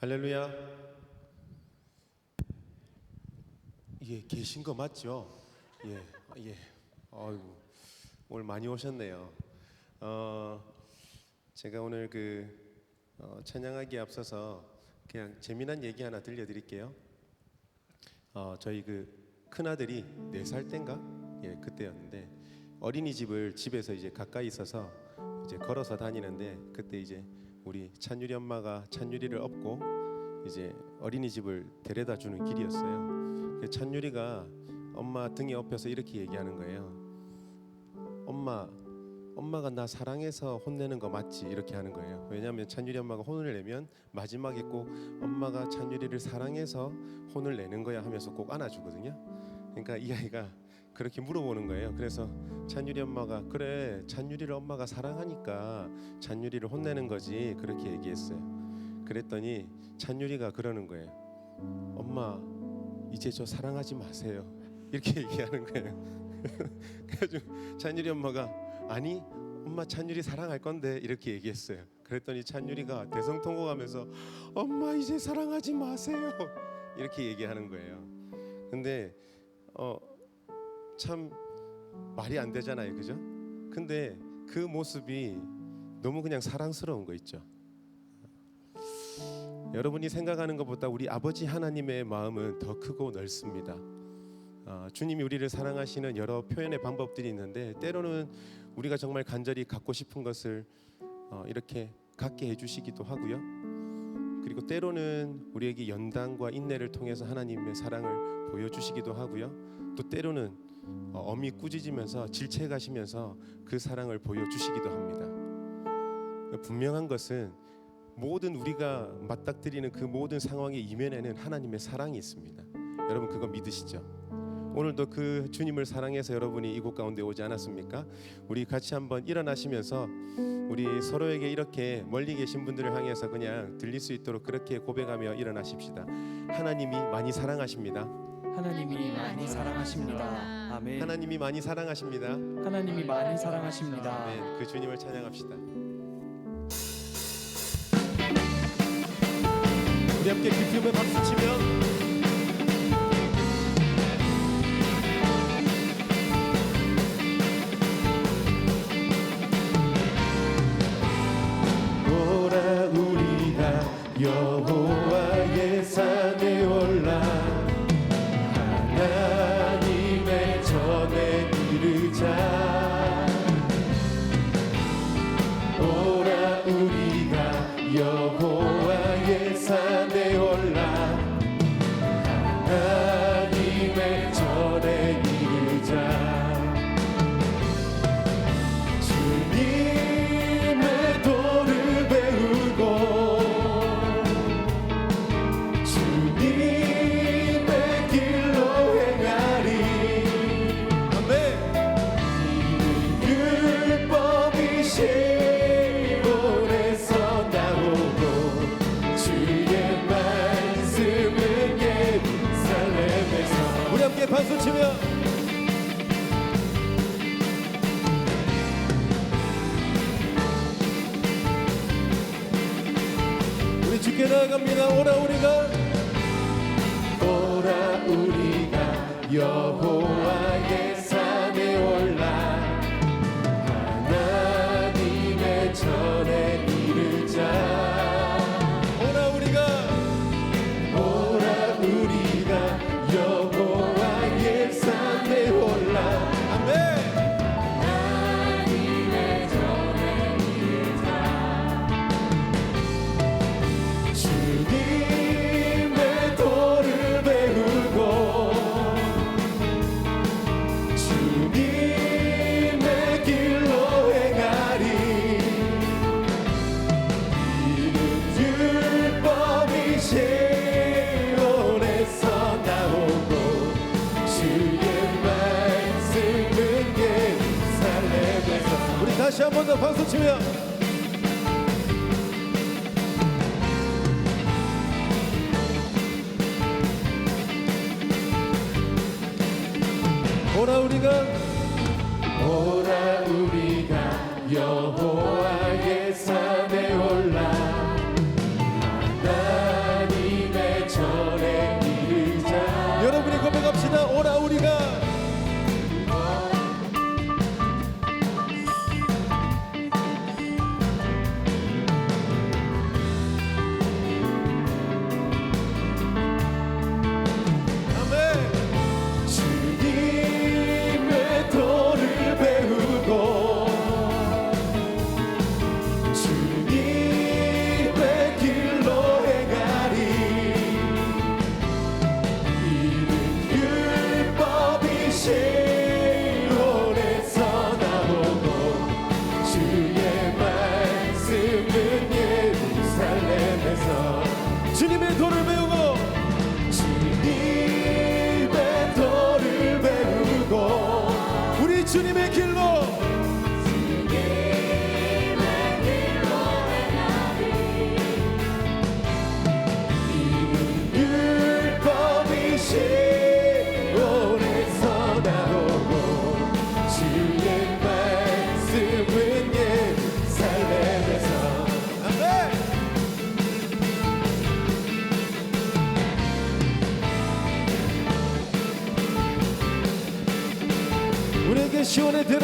할렐루야. 예, 계신 거 맞죠? 예. 아이고, 오늘 많이 오셨네요. 제가 오늘 찬양하기에 앞서서 그냥 재미난 얘기 하나 들려드릴게요. 저희 큰 아들이 4살 땐가? 예, 그때였는데 어린이집을 집에서 이제 가까이 있어서 이제 걸어서 다니는데 그때 이제 우리 찬유리 엄마가 찬유리를 업고 이제 어린이집을 데려다 주는 길이었어요. 찬유리가 엄마 등에 업혀서 이렇게 얘기하는 거예요. 엄마가 나 사랑해서 혼내는 거 맞지? 이렇게 하는 거예요. 왜냐하면 찬유리 엄마가 혼을 내면 마지막에 꼭 엄마가 찬유리를 사랑해서 혼을 내는 거야 하면서 꼭 안아주거든요. 그러니까 이 아이가 그렇게 물어보는 거예요. 그래서 찬유리 엄마가 그래, 찬유리를 엄마가 사랑하니까 찬유리를 혼내는 거지, 그렇게 얘기했어요. 그랬더니 찬유리가 그러는 거예요. 엄마, 이제 저 사랑하지 마세요, 이렇게 얘기하는 거예요. 그래가지고 찬유리 엄마가 아니, 엄마 찬유리 사랑할 건데, 이렇게 얘기했어요. 그랬더니 찬유리가 대성통곡하면서 엄마 이제 사랑하지 마세요, 이렇게 얘기하는 거예요. 근데 참 말이 안 되잖아요, 그죠? 근데 그 모습이 너무 그냥 사랑스러운 거 있죠. 여러분이 생각하는 것보다 우리 아버지 하나님의 마음은 더 크고 넓습니다. 주님이 우리를 사랑하시는 여러 표현의 방법들이 있는데 때로는 우리가 정말 간절히 갖고 싶은 것을 이렇게 갖게 해주시기도 하고요. 그리고 때로는 우리에게 연단과 인내를 통해서 하나님의 사랑을 보여주시기도 하고요. 또 때로는 엄히 꾸짖으면서 질책하시면서 그 사랑을 보여주시기도 합니다. 분명한 것은 모든 우리가 맞닥뜨리는 그 모든 상황의 이면에는 하나님의 사랑이 있습니다. 여러분 그거 믿으시죠? 오늘도 그 주님을 사랑해서 여러분이 이곳 가운데 오지 않았습니까? 우리 같이 한번 일어나시면서 우리 서로에게 이렇게 멀리 계신 분들을 향해서 그냥 들릴 수 있도록 그렇게 고백하며 일어나십시다. 하나님이 많이 사랑하십니다. 하나님이 많이 사랑하십니다. 아멘. 하나님이 많이 사랑하십니다. 하나님이 많이 사랑하십니다. 아멘. 그 주님을 찬양합시다. 우리 함께 기쁨의 박수 치며 여호와의 산에 올라 하나님의 전에 이르자. 오라 우리가 여호와의 산에 올라 하나님의 전에 이르자. 주님의 도를 배우고 박수 치며 우리 주께 나아갑니다. 오라 우리가 여호와의 산에 올라 하나님의 전에 이르자. 오라 우리가 여호와의 산에 올라. 아멘. 하나님의 전에 이르자. 주님의 도를 배우고 주님의 길로 행하리. 이는 율법이 시온에서 나오고 우리 다시 한 번 더 박수 치며 오라 우리가 여호와의 산에 올라 하나님의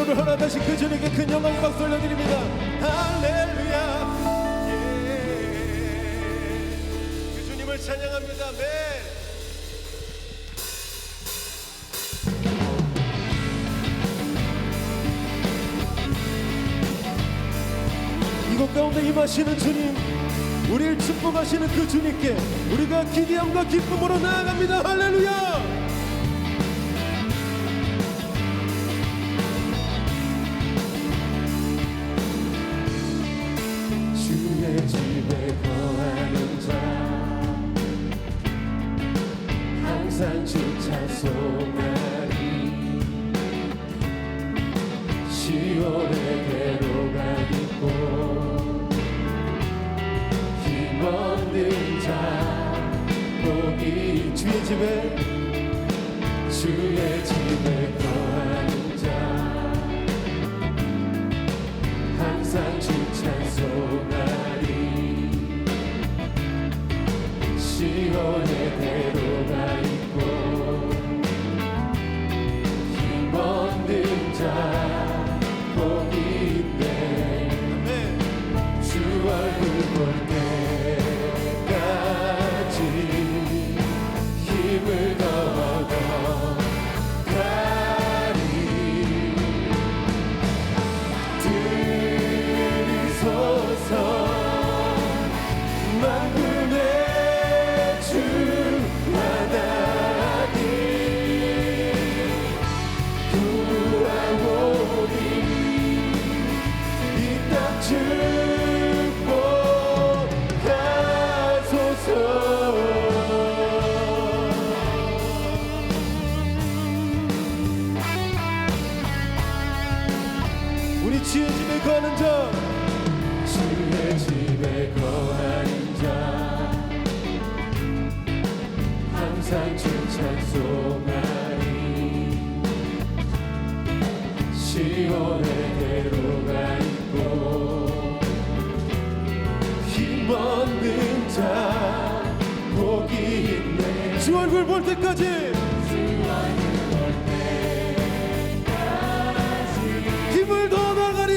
때로를 허락하신 그 주님께 큰 영광 박수 올려드립니다. 할렐루야. 그 주님을 찬양합니다. 아멘. 이곳 가운데 임하시는 주님, 우리를 축복하시는 그 주님께 우리가 기대함과 기쁨으로 나아갑니다. 할렐루야. 주의 집에 거하는 자 항상 주 찬송하리. 시온의 대로가 있고 힘없는 자 복이 주의 집에 거하는 자 항상 주 찬송하리. 시온의 대로가 있고 힘없는 자 복이 있네. 주 얼굴 볼 때까지 힘을 더하고 가리. 들으소서 만군의 주 하나님 구하오니 이 땅 축복하소서. 우리 주의 집에 거하는 자, 주의 집에 거하는 자 항상 주 찬송하리. 시온의 대로가 있고 힘없는 자 복이 있네. 주 얼굴 볼 때까지 힘을 더 나가리.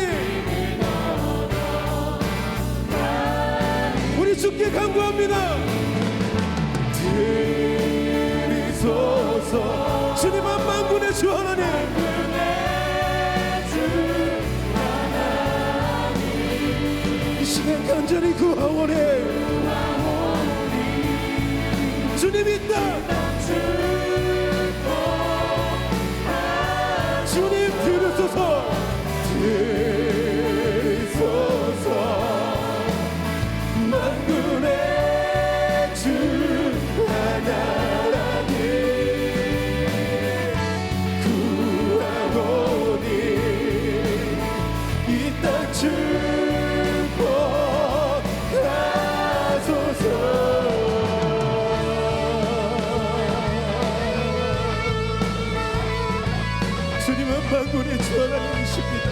우리 주께 간구합니다. 들으소서 주님 한 만군의 주 하나님 이 시간 간절히 구하오니 주님 있다. 주님 들으소서. 들으소서 만군의 주 하나님 구하오니 이 땅 축복하소서. 주님은 만군의 주 하나님이십니다.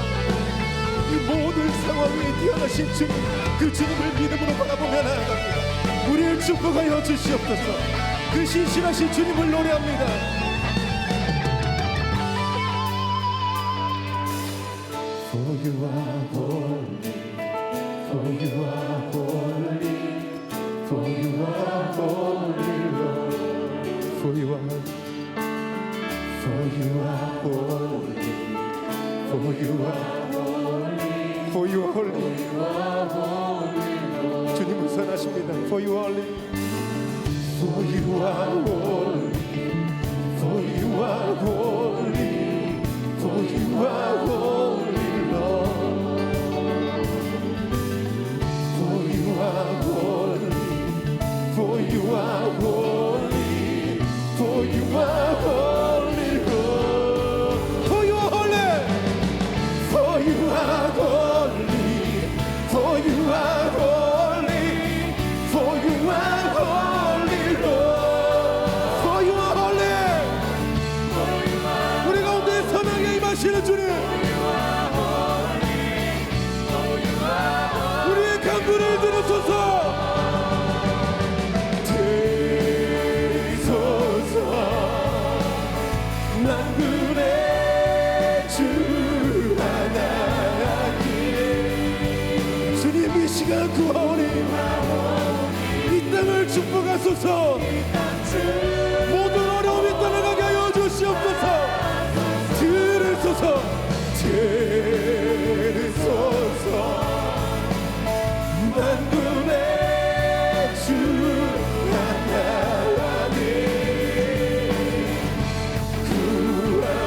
이 모든 상황 위에 뛰어나신 주님, 그 주님을 믿음으로 바라보며 나아갑니다. 우리를 축복하여 주시옵소서. 그 신실하신 주님을 노래합니다. For you are holy, for you are holy, for you are holy, Lord. For you are holy, for you are For you are holy. 주님은 선하십니다. For you are holy. For you are holy. For you are holy. For you are holy, Lord. For you are holy. For you are holy. For you are holy, Lord. For you are holy. For you are holy. For you are holy, for you are holy, Lord. For you are holy. 우리 가운데 선하게 임하시는 주님. 구하오니 이 땅을 축복하소서. 모든 어려움이 떠나가게 하여 주시옵소서. 들으소서. 들으소서. 만군의 주 하나님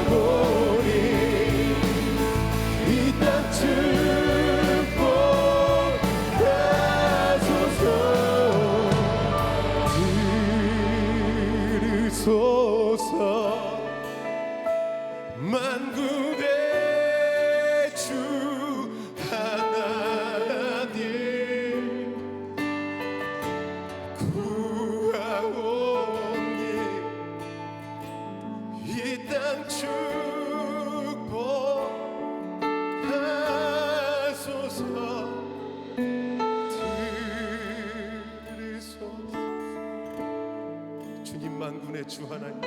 구하오니 이 땅 축복하소서. 들으소서. 만군의 주 하나님 구하오니 이 땅 축복하소서. 들으소서. 주님 만군의 주 하나님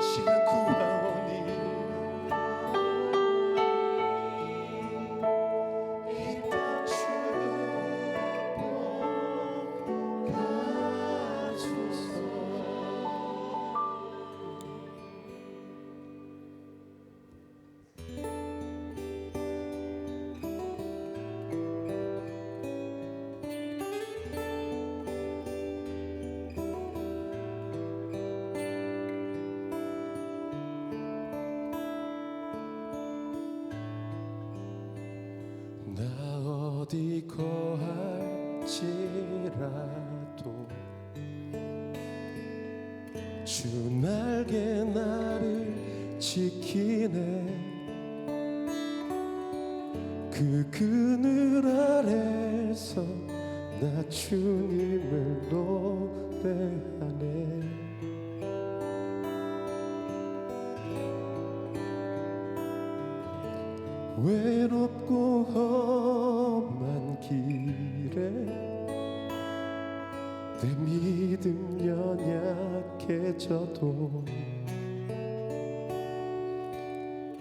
시간 구하오니 이 땅 축복하소서. 나 어디 거할지라도 주 날개 나를 지키네. 그 그늘 아래서 나 주님을 노래하네. 외롭고 험한 길에 내 믿음 연약해져도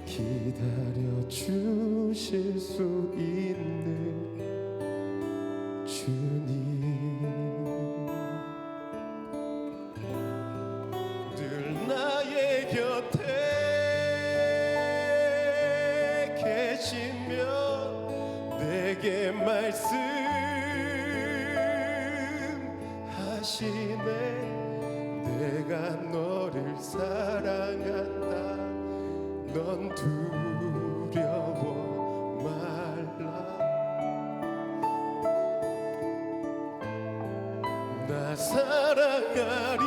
기다려 주실 수 있는 주님. 늘 나의 곁에 계시며 내게 말씀하시네. 내가 너를 사랑한다. 넌 두려워 말라. 나 사랑하리.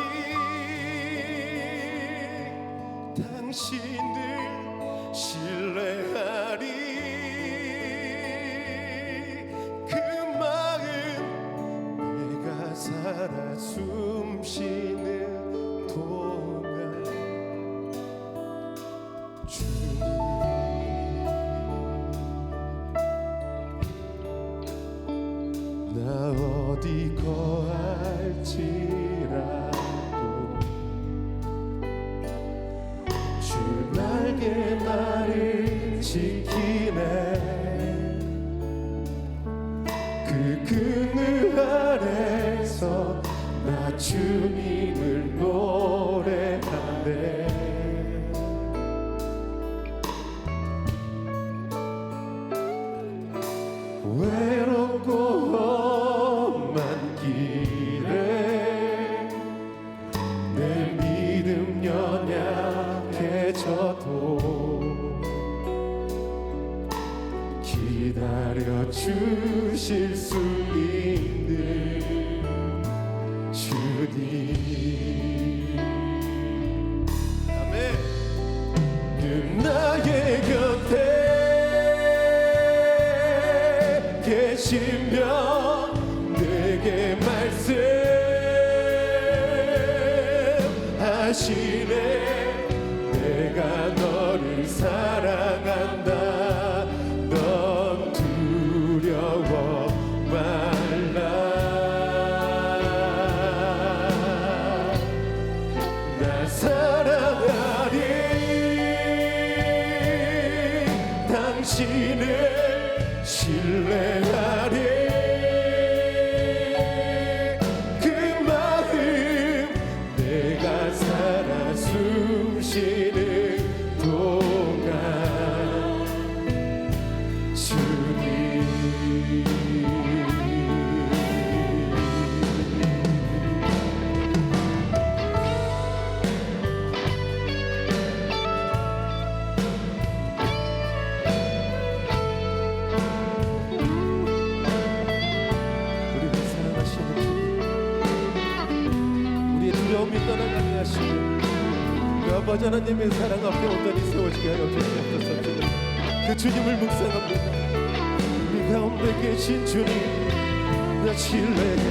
당신을 신뢰하리. 그 마음 내가 살아 숨쉬는 동안 주님. 나 어디 거할지라도 주 날개 나를 지키네. 그 그늘 아래서 나 주님을 노래하네. 외롭고 험한 길에 내 믿음 연약해져도 기다려 주실 수 있는 주님. 아멘. 늘 나의 곁에 계시며 내게 말씀하시네. 내가 너를 사랑한다. 넌 두려워 말라. 나 사랑하리. 당신을 신뢰하리. 그 마음 내가 살아 숨쉬는 동안 주님. 우리를 사랑하시는 주님, 우리의 두려움이 떠나가게 하시고 그 아버지 하나님의 사랑 앞에 온전히 세워지게 하여 주시옵소서. 그 주님을 묵상합니다. 우리 가운데 계신 주님, 나 신뢰해.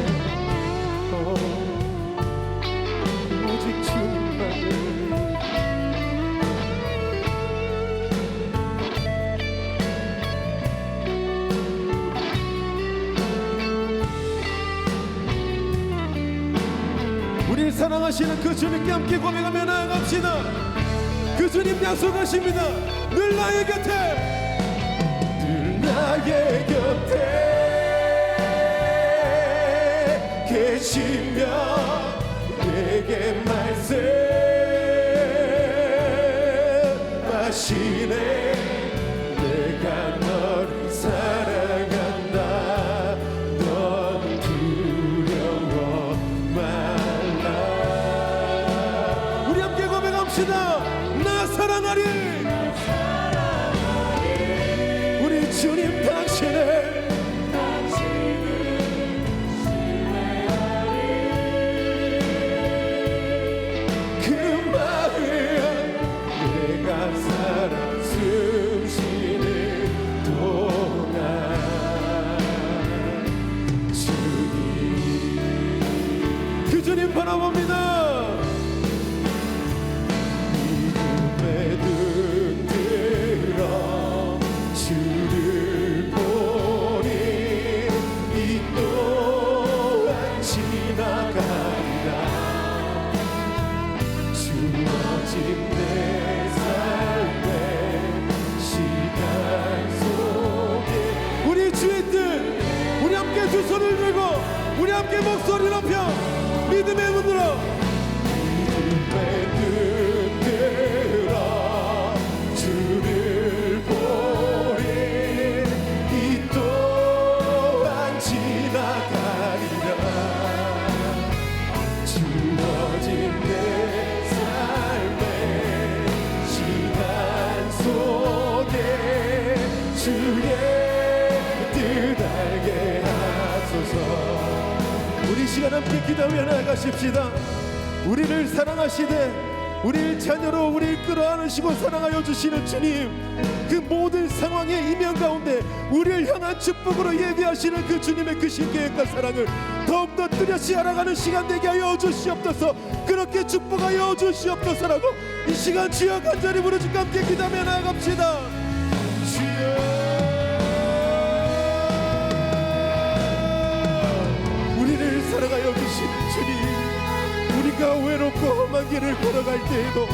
오직 주님만을. 우리 사랑하시는 그 주님께 함께 고백하며 나아갑시다. 그 주님 약속하십니다. 늘 나의 곁에, 늘 나의 곁에 계시며 내게 말씀하시네. 내가 너를 사랑한다. 넌 두려워 말라. 우리 함께 고백합시다. 나 사랑하리. 우리 주님 당신을 그 마음 내가 살아 숨쉬는 동안 주님. 그 주님 바라봅니다. 믿음의 등 들어 주를 보니 이 또한 지나가리라. 주어진 내 삶의 시간 속에 우리 주의 뜻, 우리 함께 두 손을 들고 우리 함께 목소리 높여 믿음의 문으로 믿음의 등 들어 주를 보니 이 또한 지나가리라. 주어진 내 삶의 시간 속에 주의 뜻 알게 하소서. 우리 시간 함께 기도하며 나아가십시다. 우리를 사랑하시되 우리를 자녀로 우리를 끌어안으시고 사랑하여 주시는 주님, 그 모든 상황의 이면 가운데 우리를 향한 축복으로 예비하시는 그 주님의 그 신계획과 사랑을 더욱더 뚜렷이 알아가는 시간 되게 하여 주시옵소서. 그렇게 축복하여 주시옵소서라고 이 시간 주여 간절히 부르짖고 함께 기도하며 나아갑시다. 주여, 우리를 사랑하여 주시는 주님, 우리가 외롭고 험한 길을 걸어갈 때에도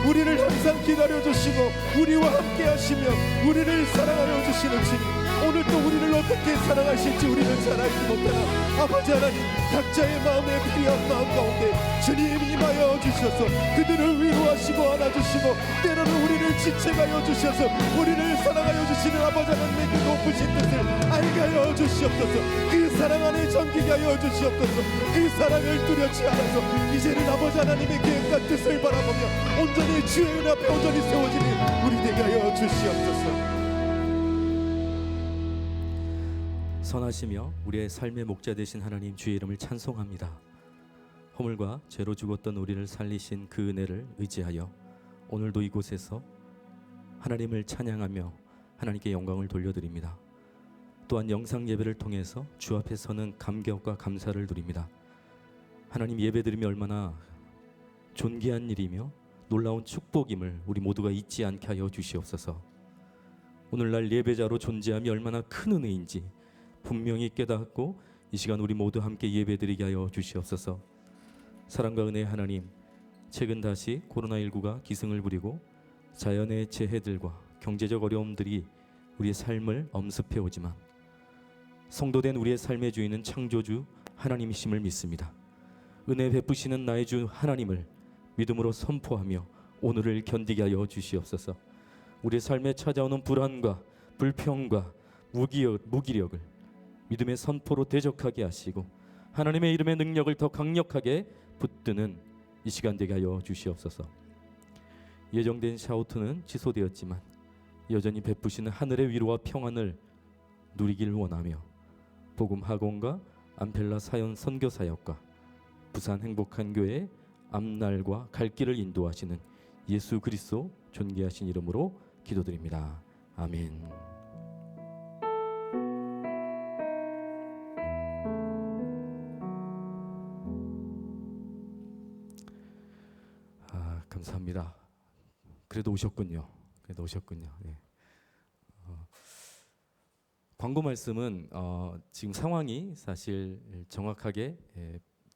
우리를 항상 기다려주시고 우리와 함께 하시며 우리를 사랑하여 주시는 주님, 오늘도 우리를 어떻게 사랑하실지 우리는 잘 알지 못하나 아버지 하나님, 각자의 마음에 필요한 마음 가운데 주님 임하여 주셔서 그들을 위로하시고 안아주시고 때로는 우리를 지체하여 주셔서 우리를 사랑하여 주시는 아버지 하나님의 그 높으신 뜻을 알게 하여 주시옵소서. 그 사랑 안에 잠기게 하여 주시옵소서. 그 사랑을 뚜렷이 알아서 이제는 아버지 하나님의 계획과 뜻을 바라보며 온전히 주의 은 앞에 온전히 세워지는 우리 되게 하여 주시옵소서. 선하시며 우리의 삶의 목자 되신 하나님 주의 이름을 찬송합니다. 허물과 죄로 죽었던 우리를 살리신 그 은혜를 의지하여 오늘도 이곳에서 하나님을 찬양하며 하나님께 영광을 돌려드립니다. 또한 영상 예배를 통해서 주 앞에 서는 감격과 감사를 드립니다. 하나님, 예배드림이 얼마나 존귀한 일이며 놀라운 축복임을 우리 모두가 잊지 않게 하여 주시옵소서. 오늘날 예배자로 존재함이 얼마나 큰 은혜인지 분명히 깨닫고 이 시간 우리 모두 함께 예배드리게 하여 주시옵소서. 사랑과 은혜의 하나님, 최근 다시 코로나19가 기승을 부리고 자연의 재해들과 경제적 어려움들이 우리의 삶을 엄습해 오지만 성도된 우리의 삶의 주인은 창조주 하나님이심을 믿습니다. 은혜 베푸시는 나의 주 하나님을 믿음으로 선포하며 오늘을 견디게 하여 주시옵소서. 우리의 삶에 찾아오는 불안과 불평과 무기력을 믿음의 선포로 대적하게 하시고 하나님의 이름의 능력을 더 강력하게 붙드는 이 시간 되게 하여 주시옵소서. 예정된 샤우트는 취소되었지만 여전히 베푸시는 하늘의 위로와 평안을 누리길 원하며 복음 학원과 암펠라 사연 선교 사역과 부산 행복한 교회 앞날과 갈 길을 인도하시는 예수 그리스도 존귀하신 이름으로 기도드립니다. 아멘. 감사합니다. 그래도 오셨군요. 네. 광고 말씀은 지금 상황이 사실 정확하게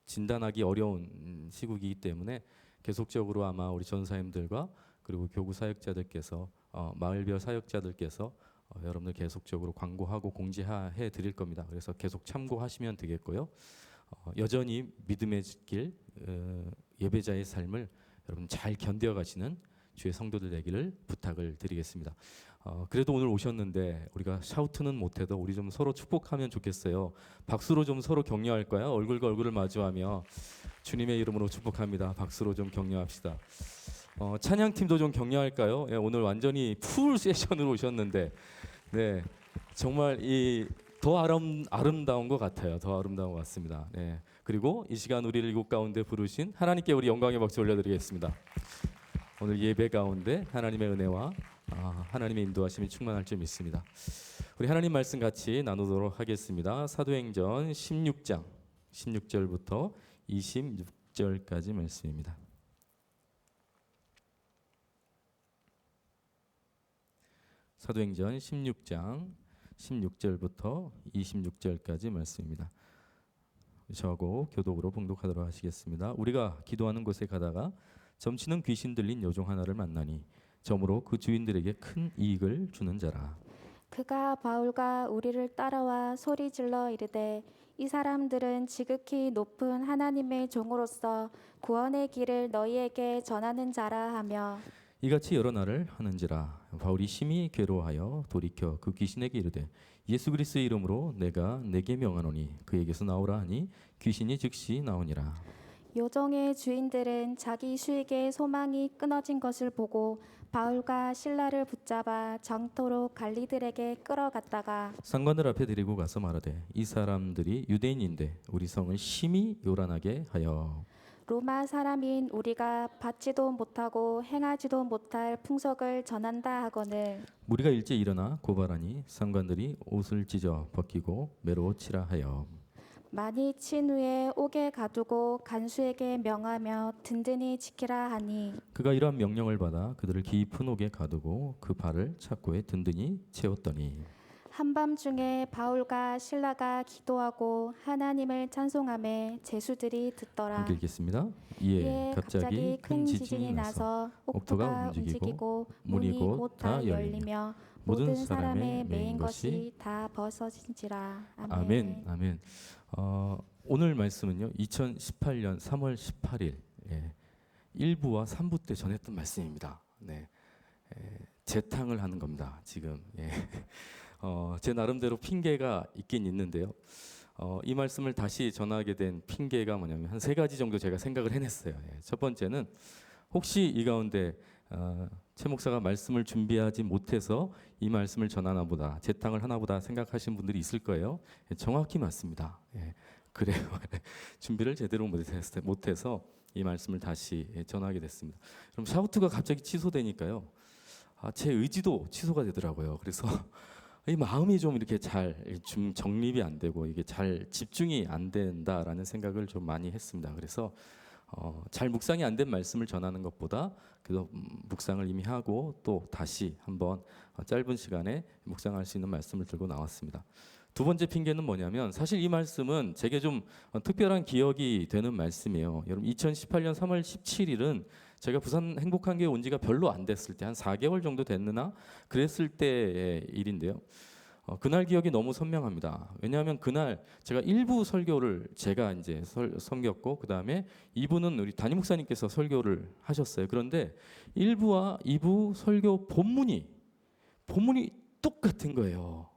진단하기 어려운 시국이기 때문에 계속적으로 아마 우리 전사님들과 그리고 교구 사역자들께서 마을별 사역자들께서 여러분들 계속적으로 광고하고 공지해 드릴 겁니다. 그래서 계속 참고하시면 되겠고요. 여전히 믿음의 길 예배자의 삶을 여러분 잘 견뎌가시는 주의 성도들 되기를 부탁을 드리겠습니다. 그래도 오늘 오셨는데 우리가 샤우트는 못해도 우리 좀 서로 축복하면 좋겠어요. 박수로 좀 서로 격려할까요? 얼굴과 얼굴을 마주하며 주님의 이름으로 축복합니다. 박수로 좀 격려합시다. 찬양팀도 좀 격려할까요? 예, 오늘 완전히 풀 세션으로 오셨는데 네, 정말 더 아름다운 것 같아요. 더 아름다운 것 같습니다. 네. 그리고 이 시간 우리를 이곳 가운데 부르신 하나님께 우리 영광의 박수 올려드리겠습니다. 오늘 예배 가운데 하나님의 은혜와 하나님의 인도하심이 충만할 줄 믿습니다. 우리 하나님 말씀 같이 나누도록 하겠습니다. 사도행전 16장 16절부터 26절까지 말씀입니다. 사도행전 16장 16절부터 26절까지 말씀입니다. 저하고 교독으로 봉독하도록 하시겠습니다. 우리가 기도하는 곳에 가다가 점치는 귀신 들린 여종 하나를 만나니 점으로 그 주인들에게 큰 이익을 주는 자라. 그가 바울과 우리를 따라와 소리질러 이르되 이 사람들은 지극히 높은 하나님의 종으로서 구원의 길을 너희에게 전하는 자라 하며 이같이 여러 날을 하는지라. 바울이 심히 괴로워하여 돌이켜 그 귀신에게 이르되 예수 그리스도의 이름으로 내가 내게 명하노니 그에게서 나오라 하니 귀신이 즉시 나오니라. 요정의 주인들은 자기 수익의 소망이 끊어진 것을 보고 바울과 실라를 붙잡아 장터로 관리들에게 끌어갔다가 상관들 앞에 데리고 가서 말하되 이 사람들이 유대인인데 우리 성을 심히 요란하게 하여 로마 사람인 우리가 받지도 못하고 행하지도 못할 풍속을 전한다 하거늘 무리가 일제 일어나 고발하니 상관들이 옷을 찢어 벗기고 매로 치라 하여 많이 친 후에 옥에 가두고 간수에게 명하며 든든히 지키라 하니 그가 이러한 명령을 받아 그들을 깊은 옥에 가두고 그 발을 착고에 든든히 채웠더니 한밤중에 바울과 실라가 기도하고 하나님을 찬송하며 제수들이 듣더라. 함께 읽겠습니다. 이에 갑자기 큰 지진이 나서 옥토가 움직이고 문이 곧 다 열리며 모든 사람의 매인 것이 다 벗어진지라. 아멘. 아멘. 오늘 말씀은요 2018년 3월 18일 1부와 3부 때 전했던 말씀입니다. 네, 재탕을 하는 겁니다. 지금 제 나름대로 핑계가 있긴 있는데요. 이 말씀을 다시 전하게 된 핑계가 뭐냐면 한 3가지 정도 제가 생각을 해냈어요. 첫 번째는 혹시 이 가운데 최 목사가 말씀을 준비하지 못해서 이 말씀을 전하나 보다 재탕을 하나 보다 생각하시는 분들이 있을 거예요. 정확히 맞습니다. 그래요. 준비를 제대로 못해서 이 말씀을 다시 전하게 됐습니다. 그럼 샤우트가 갑자기 취소되니까요. 제 의지도 취소가 되더라고요. 그래서 이 마음이 좀 이렇게 잘 정립이 안 되고 이게 잘 집중이 안 된다라는 생각을 좀 많이 했습니다. 그래서 잘 묵상이 안 된 말씀을 전하는 것보다 그래도 묵상을 이미 하고 또 다시 한번 짧은 시간에 묵상할 수 있는 말씀을 들고 나왔습니다. 두 번째 핑계는 뭐냐면 사실 이 말씀은 제게 좀 특별한 기억이 되는 말씀이에요. 여러분 2018년 3월 17일은 제가 부산 행복한 교회 온 지가 별로 안 됐을 때 한 4개월 정도 됐느나 그랬을 때의 일인데요. 그날 기억이 너무 선명합니다. 왜냐하면 그날 제가 1부 설교를 제가 이제 섬겼고 그 다음에 2부는 우리 담임 목사님께서 설교를 하셨어요. 그런데 1부와 2부 설교 본문이 똑같은 거예요.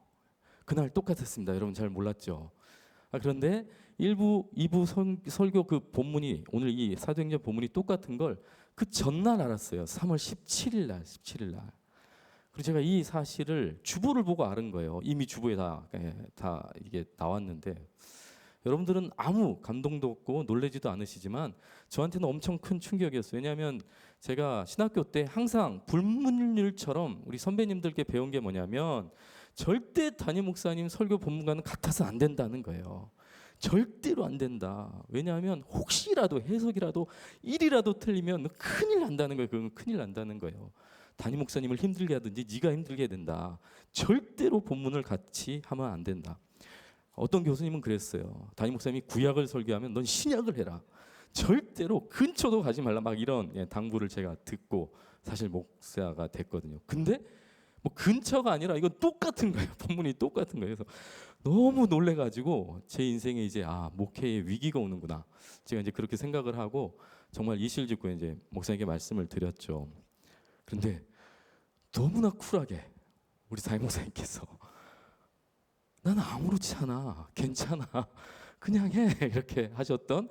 그날 똑같았습니다. 여러분 잘 몰랐죠? 그런데 1부, 2부 설교 그 본문이 오늘 이 사도행전 본문이 똑같은 걸 그 전날 알았어요. 3월 17일 날. 그리고 제가 이 사실을 주보를 보고 알은 거예요. 이미 주보에 다 이게 나왔는데 여러분들은 아무 감동도 없고 놀라지도 않으시지만 저한테는 엄청 큰 충격이었어요. 왜냐하면 제가 신학교 때 항상 불문율처럼 우리 선배님들께 배운 게 뭐냐면 절대 담임 목사님 설교 본문과는 같아서 안 된다는 거예요. 절대로 안 된다. 왜냐하면 혹시라도 해석이라도 일이라도 틀리면 큰일 난다는 거예요. 그건 큰일 난다는 거예요. 담임 목사님을 힘들게 하든지 네가 힘들게 해야 된다. 절대로 본문을 같이 하면 안 된다. 어떤 교수님은 그랬어요. 담임 목사님이 구약을 설교하면 넌 신약을 해라. 절대로 근처도 가지 말라. 막 이런 당부를 제가 듣고 사실 목사가 됐거든요. 근데 뭐 근처가 아니라 이건 똑같은 거예요. 본문이 똑같은 거예요. 그래서 너무 놀래가지고 제 인생에 이제 목회에 위기가 오는구나. 제가 이제 그렇게 생각을 하고 정말 이실직고 이제 목사님께 말씀을 드렸죠. 그런데 너무나 쿨하게 우리 담임 목사님께서 나는 아무렇지 않아, 괜찮아, 그냥 해 이렇게 하셨던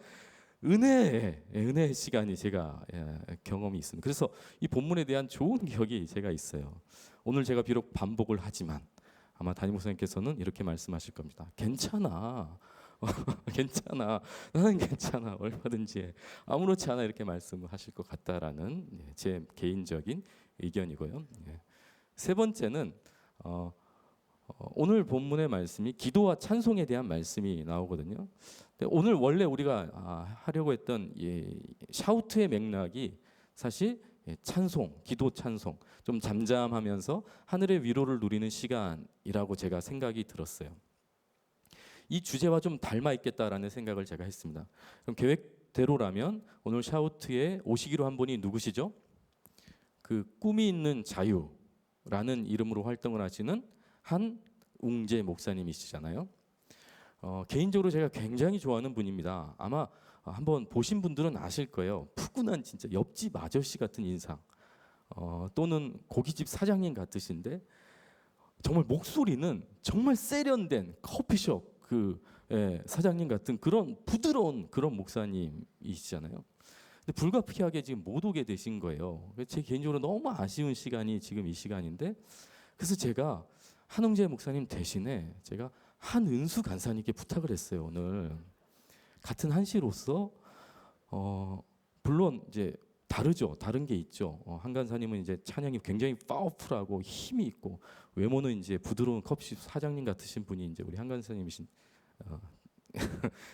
은혜의 시간이 제가 경험이 있습니다. 그래서 이 본문에 대한 좋은 기억이 제가 있어요. 오늘 제가 비록 반복을 하지만 아마 담임 목사님께서는 이렇게 말씀하실 겁니다. 괜찮아. 괜찮아. 나는 괜찮아. 얼마든지 해. 아무렇지 않아 이렇게 말씀을 하실 것 같다라는 제 개인적인 의견이고요. 세 번째는 오늘 본문의 말씀이 기도와 찬송에 대한 말씀이 나오거든요. 오늘 원래 우리가 하려고 했던 샤우트의 맥락이 사실 찬송, 기도 찬송, 좀 잠잠하면서 하늘의 위로를 누리는 시간이라고 제가 생각이 들었어요. 이 주제와 좀 닮아 있겠다라는 생각을 제가 했습니다. 그럼 계획대로라면 오늘 샤우트에 오시기로 한 분이 누구시죠? 그 꿈이 있는 자유라는 이름으로 활동을 하시는 한웅재 목사님이시잖아요. 개인적으로 제가 굉장히 좋아하는 분입니다. 아마 한번 보신 분들은 아실 거예요. 푸근한 진짜 옆집 아저씨 같은 인상, 또는 고깃집 사장님 같으신데 정말 목소리는 정말 세련된 커피숍 사장님 같은 그런 부드러운 그런 목사님이시잖아요. 근데 불가피하게 지금 못 오게 되신 거예요. 제 개인적으로 너무 아쉬운 시간이 지금 이 시간인데, 그래서 제가 한웅재 목사님 대신에 제가 한은수 간사님께 부탁을 했어요. 오늘 같은 한시로서 물론 이제 다르죠. 다른 게 있죠. 한 간사님은 이제 찬양이 굉장히 파워풀하고 힘이 있고, 외모는 이제 부드러운 커피숍 사장님 같으신 분이 이제 우리 한 간사님이신.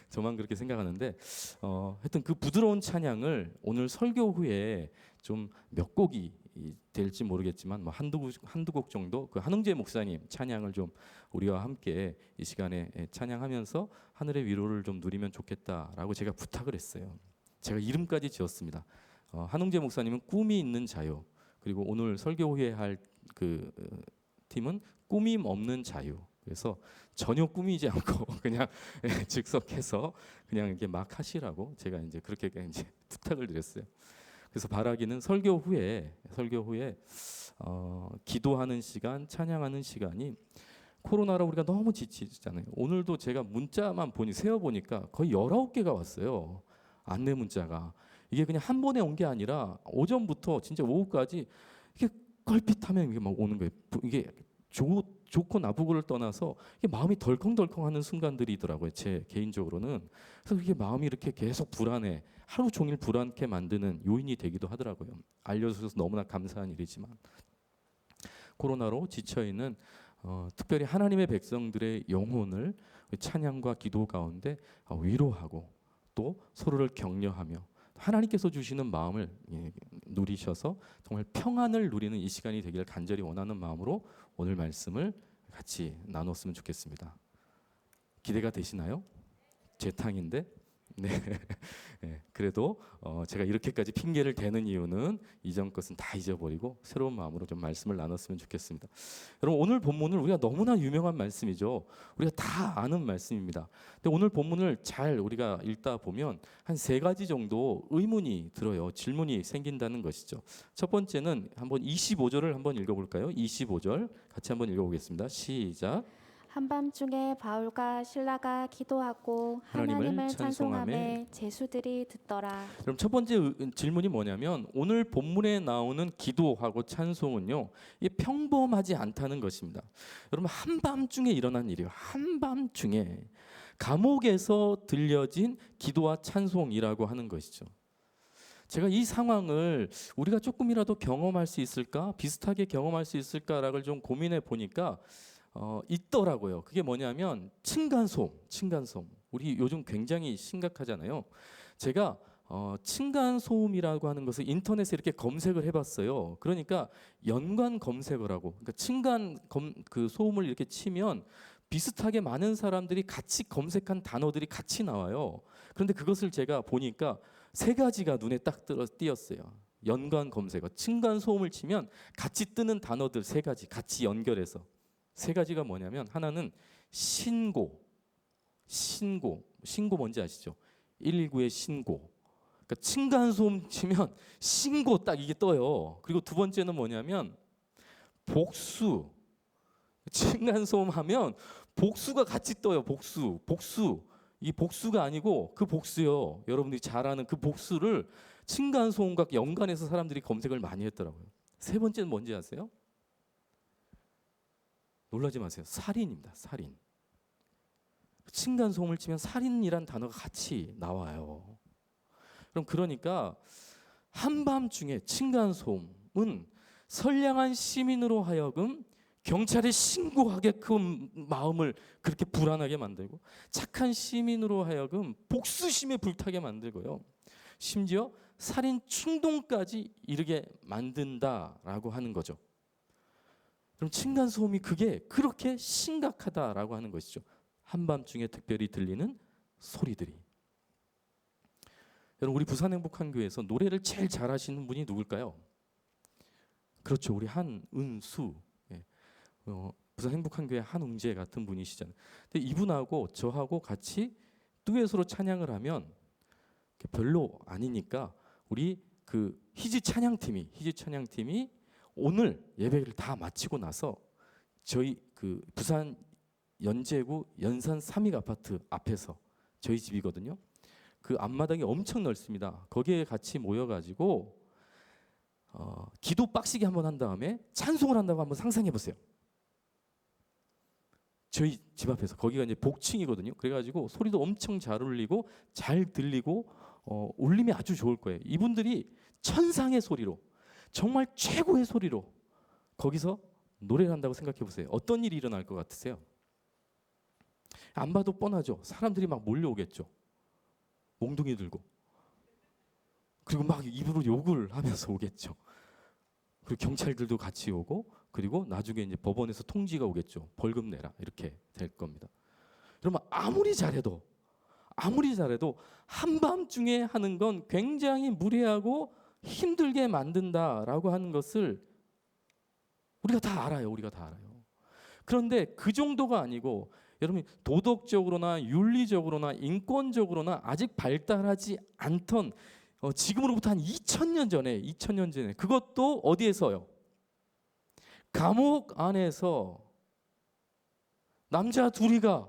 저만 그렇게 생각하는데 하여튼 그 부드러운 찬양을 오늘 설교 후에 좀 몇 곡이 될지 모르겠지만 뭐 한두 곡 정도 그 한웅재 목사님 찬양을 좀 우리와 함께 이 시간에 찬양하면서 하늘의 위로를 좀 누리면 좋겠다라고 제가 부탁을 했어요. 제가 이름까지 지었습니다. 한웅재 목사님은 꿈이 있는 자유, 그리고 오늘 설교 후에 할 그 팀은 꾸밈 없는 자유. 그래서 전혀 꾸미지 않고 그냥 즉석해서 그냥 이렇게 막 하시라고 제가 이제 그렇게 이제 부탁을 드렸어요. 그래서 바라기는 설교 후에 기도하는 시간, 찬양하는 시간이 코로나로 우리가 너무 지치잖아요. 오늘도 제가 문자만 세어 보니까 거의 19개가 왔어요. 안내 문자가. 이게 그냥 한 번에 온 게 아니라 오전부터 진짜 오후까지 이게 걸핏하면 이게 막 오는 거예요. 이게 좋고 나쁘고를 떠나서 이게 마음이 덜컹덜컹하는 순간들이더라고요. 제 개인적으로는. 그래서 이게 마음이 이렇게 계속 불안해, 하루 종일 불안케 만드는 요인이 되기도 하더라고요. 알려주셔서 너무나 감사한 일이지만 코로나로 지쳐있는 특별히 하나님의 백성들의 영혼을 찬양과 기도 가운데 위로하고 또 서로를 격려하며 하나님께서 주시는 마음을 누리셔서 정말 평안을 누리는 이 시간이 되기를 간절히 원하는 마음으로 오늘 말씀을 같이 나눴으면 좋겠습니다. 기대가 되시나요? 제 탕인데 네. 네, 그래도 제가 이렇게까지 핑계를 대는 이유는 이전 것은 다 잊어버리고 새로운 마음으로 좀 말씀을 나눴으면 좋겠습니다. 여러분, 오늘 본문은 우리가 너무나 유명한 말씀이죠. 우리가 다 아는 말씀입니다. 근데 오늘 본문을 잘 우리가 읽다 보면 한 3가지 정도 의문이 들어요. 질문이 생긴다는 것이죠. 첫 번째는 한번 25절을 한번 읽어볼까요? 25절 같이 한번 읽어보겠습니다. 시작. 한밤중에 바울과 실라가 기도하고 하나님을 하나님을 찬송하매 찬송하매 제수들이 듣더라. 그럼 첫 번째 질문이 뭐냐면 오늘 본문에 나오는 기도하고 찬송은요, 이 평범하지 않다는 것입니다. 여러분, 한밤중에 일어난 일이에요. 한밤중에 감옥에서 들려진 기도와 찬송이라고 하는 것이죠. 제가 이 상황을 우리가 조금이라도 경험할 수 있을까, 비슷하게 경험할 수 있을까라고 좀 고민해 보니까 있더라고요. 그게 뭐냐면 층간소음. 우리 요즘 굉장히 심각하잖아요. 제가 층간소음이라고 하는 것을 인터넷에 이렇게 검색을 해봤어요. 그러니까 연관 검색을 하고, 그러니까 그 소음을 이렇게 치면 비슷하게 많은 사람들이 같이 검색한 단어들이 같이 나와요. 그런데 그것을 제가 보니까 3가지가 눈에 딱 띄었어요. 연관 검색어, 층간소음을 치면 같이 뜨는 단어들 3가지 같이 연결해서. 3가지가 뭐냐면 하나는 신고 뭔지 아시죠? 119의 신고. 그러니까 층간소음 치면 신고 딱 이게 떠요. 그리고 두 번째는 뭐냐면 복수. 층간소음 하면 복수가 같이 떠요. 복수. 이 복수가 아니고 그 복수요. 여러분들이 잘 아는 그 복수를 층간소음과 연관해서 사람들이 검색을 많이 했더라고요. 3번째는 뭔지 아세요? 놀라지 마세요. 살인입니다. 살인. 층간소음을 치면 살인이란 단어가 같이 나와요. 그럼 그러니까 한밤중에 층간소음은 선량한 시민으로 하여금 경찰에 신고하게끔 마음을 그렇게 불안하게 만들고, 착한 시민으로 하여금 복수심에 불타게 만들고요. 심지어 살인 충동까지 이르게 만든다라고 하는 거죠. 그럼 층간소음이 그게 그렇게 심각하다라고 하는 것이죠. 한밤중에 특별히 들리는 소리들이. 여러분, 우리 부산행복한교회에서 노래를 제일 잘하시는 분이 누굴까요? 그렇죠, 우리 한은수. 부산행복한교회 한웅재 같은 분이시잖아요. 근데 이분하고 저하고 같이 듀엣으로 찬양을 하면 별로 아니니까 우리 그 희지 찬양팀이 오늘 예배를 다 마치고 나서 저희 그 부산 연제구 연산 삼익 아파트 앞에서, 저희 집이거든요. 그 앞마당이 엄청 넓습니다. 거기에 같이 모여가지고 기도 빡시게 한번 한 다음에 찬송을 한다고 한번 상상해 보세요. 저희 집 앞에서, 거기가 이제 복층이거든요. 그래가지고 소리도 엄청 잘 울리고 잘 들리고 울림이 아주 좋을 거예요. 이분들이 천상의 소리로, 정말 최고의 소리로 거기서 노래를 한다고 생각해 보세요. 어떤 일이 일어날 것 같으세요? 안 봐도 뻔하죠. 사람들이 막 몰려오겠죠. 몽둥이 들고. 그리고 막 입으로 욕을 하면서 오겠죠. 그리고 경찰들도 같이 오고, 그리고 나중에 이제 법원에서 통지가 오겠죠. 벌금 내라, 이렇게 될 겁니다. 여러분, 아무리 잘해도 한밤중에 하는 건 굉장히 무례하고 힘들게 만든다라고 하는 것을 우리가 다 알아요. 그런데 그 정도가 아니고, 여러분, 도덕적으로나 윤리적으로나 인권적으로나 아직 발달하지 않던 지금으로부터 한 2000년 전에 그것도 어디에서요? 감옥 안에서 남자 둘이가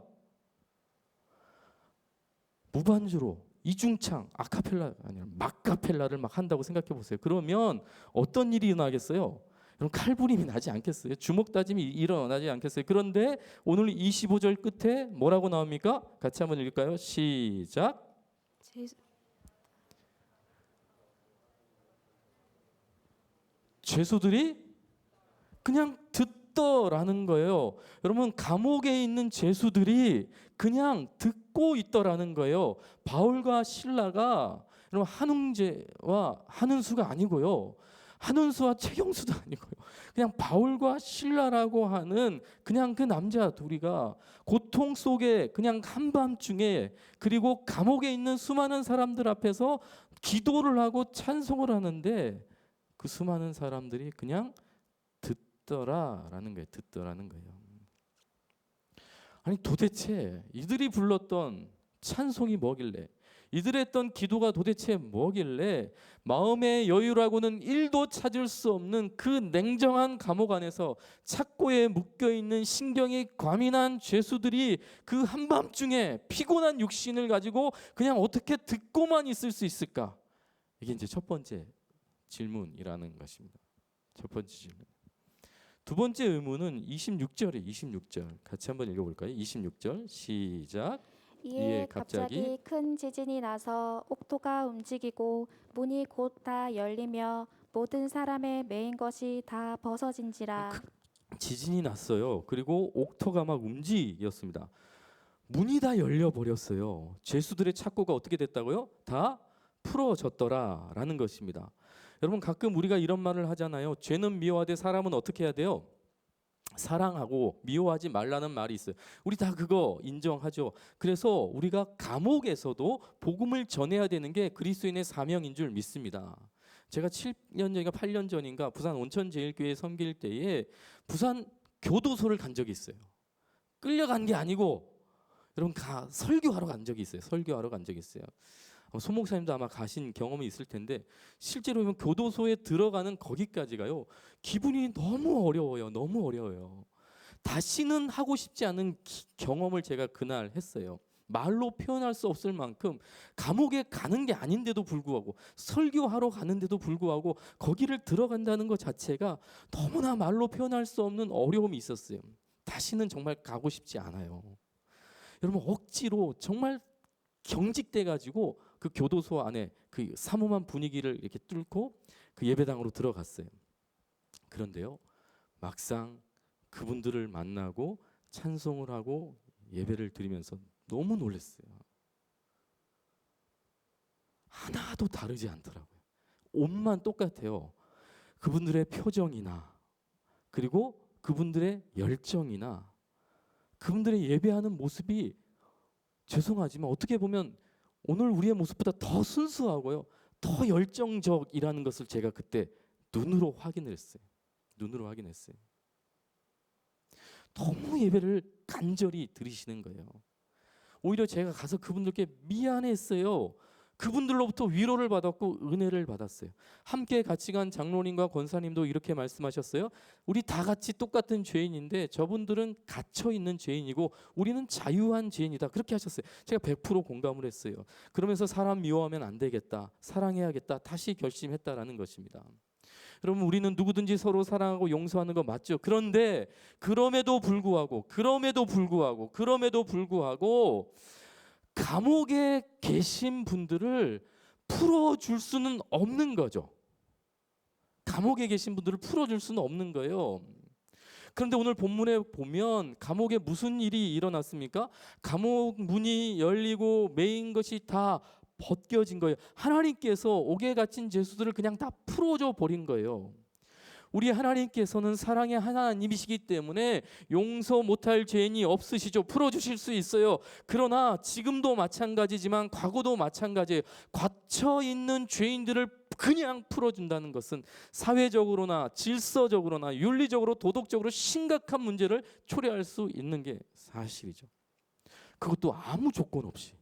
무반주로 이중창 아카펠라 아니라 막카펠라를 막 한다고 생각해 보세요. 그러면 어떤 일이 일어나겠어요? 여러분, 칼부림이 나지 않겠어요? 주먹 다짐이 일어나지 않겠어요? 그런데 오늘 25절 끝에 뭐라고 나옵니까? 같이 한번 읽을까요? 시작. 죄수들이 그냥 듣더라는 거예요. 여러분, 감옥에 있는 죄수들이 그냥 듣고 있더라는 거예요. 바울과 실라가 여러분 한웅재와 한은수가 아니고요. 한은수와 최경수도 아니고요. 그냥 바울과 실라라고 하는 그냥 그 남자 둘이가 고통 속에 그냥 한밤중에 그리고 감옥에 있는 수많은 사람들 앞에서 기도를 하고 찬송을 하는데 그 수많은 사람들이 그냥 듣더라라는 거예요. 듣더라는 거예요. 아니 도대체 이들이 불렀던 찬송이 뭐길래, 이들이 했던 기도가 도대체 뭐길래 마음의 여유라고는 1도 찾을 수 없는 그 냉정한 감옥 안에서 착고에 묶여있는 신경이 과민한 죄수들이 그 한밤중에 피곤한 육신을 가지고 그냥 어떻게 듣고만 있을 수 있을까? 이게 이제 첫 번째 질문이라는 것입니다. 첫 번째 질문. 두 번째 의문은 26절에 26절 같이 한번 읽어볼까요? 26절 시작. 이에 갑자기 큰 지진이 나서 옥토가 움직이고 문이 곧 다 열리며 모든 사람의 매인 것이 다 벗어진지라. 지진이 났어요. 그리고 옥토가 막 움직였습니다. 문이 다 열려 버렸어요. 죄수들의 착고가 어떻게 됐다고요? 다 풀어졌더라라는 것입니다. 여러분 가끔 우리가 이런 말을 하잖아요. 죄는 미워하되 사람은 어떻게 해야 돼요? 사랑하고 미워하지 말라는 말이 있어요. 우리 다 그거 인정하죠. 그래서 우리가 감옥에서도 복음을 전해야 되는 게 그리스도인의 사명인 줄 믿습니다. 제가 7년 전인가 8년 전인가 부산 온천제일교회 섬길 때에 부산 교도소를 간 적이 있어요. 끌려간 게 아니고 여러분 설교하러 간 적이 있어요. 설교하러 간 적이 있어요. 소 목사님도 아마 가신 경험이 있을 텐데 실제로 교도소에 들어가는 거기까지가요. 기분이 너무 어려워요. 너무 어려워요. 다시는 하고 싶지 않은 경험을 제가 그날 했어요. 말로 표현할 수 없을 만큼 감옥에 가는 게 아닌데도 불구하고 설교하러 가는데도 불구하고 거기를 들어간다는 것 자체가 너무나 말로 표현할 수 없는 어려움이 있었어요. 다시는 정말 가고 싶지 않아요. 여러분 억지로 정말 경직돼 가지고 그 교도소 안에 그 삼엄한 분위기를 이렇게 뚫고 그 예배당으로 들어갔어요. 그런데요, 막상 그분들을 만나고 찬송을 하고 예배를 드리면서 너무 놀랐어요. 하나도 다르지 않더라고요. 옷만 똑같아요. 그분들의 표정이나 그리고 그분들의 열정이나 그분들의 예배하는 모습이 죄송하지만 어떻게 보면 오늘 우리의 모습보다 더 순수하고요, 더 열정적이라는 것을 제가 그때 눈으로 확인을 했어요. 눈으로 확인했어요. 너무 예배를 간절히 드리시는 거예요. 오히려 제가 가서 그분들께 미안했어요. 그분들로부터 위로를 받았고 은혜를 받았어요. 함께 같이 간 장로님과 권사님도 이렇게 말씀하셨어요. 우리 다 같이 똑같은 죄인인데 저분들은 갇혀 있는 죄인이고 우리는 자유한 죄인이다. 그렇게 하셨어요. 제가 100% 공감을 했어요. 그러면서 사람 미워하면 안 되겠다. 사랑해야겠다. 다시 결심했다라는 것입니다. 여러분 우리는 누구든지 서로 사랑하고 용서하는 거 맞죠? 그런데 그럼에도 불구하고 감옥에 계신 분들을 풀어줄 수는 없는 거죠. 감옥에 계신 분들을 풀어줄 수는 없는 거예요. 그런데 오늘 본문에 보면 감옥에 무슨 일이 일어났습니까? 감옥 문이 열리고 매인 것이 다 벗겨진 거예요. 하나님께서 옥에 갇힌 죄수들을 그냥 다 풀어줘 버린 거예요. 우리 하나님께서는 사랑의 하나님이시기 때문에 용서 못할 죄인이 없으시죠. 풀어주실 수 있어요. 그러나 지금도 마찬가지지만 과거도 마찬가지예요. 갇혀있는 죄인들을 그냥 풀어준다는 것은 사회적으로나 질서적으로나 윤리적으로 도덕적으로 심각한 문제를 초래할 수 있는 게 사실이죠. 그것도 아무 조건 없이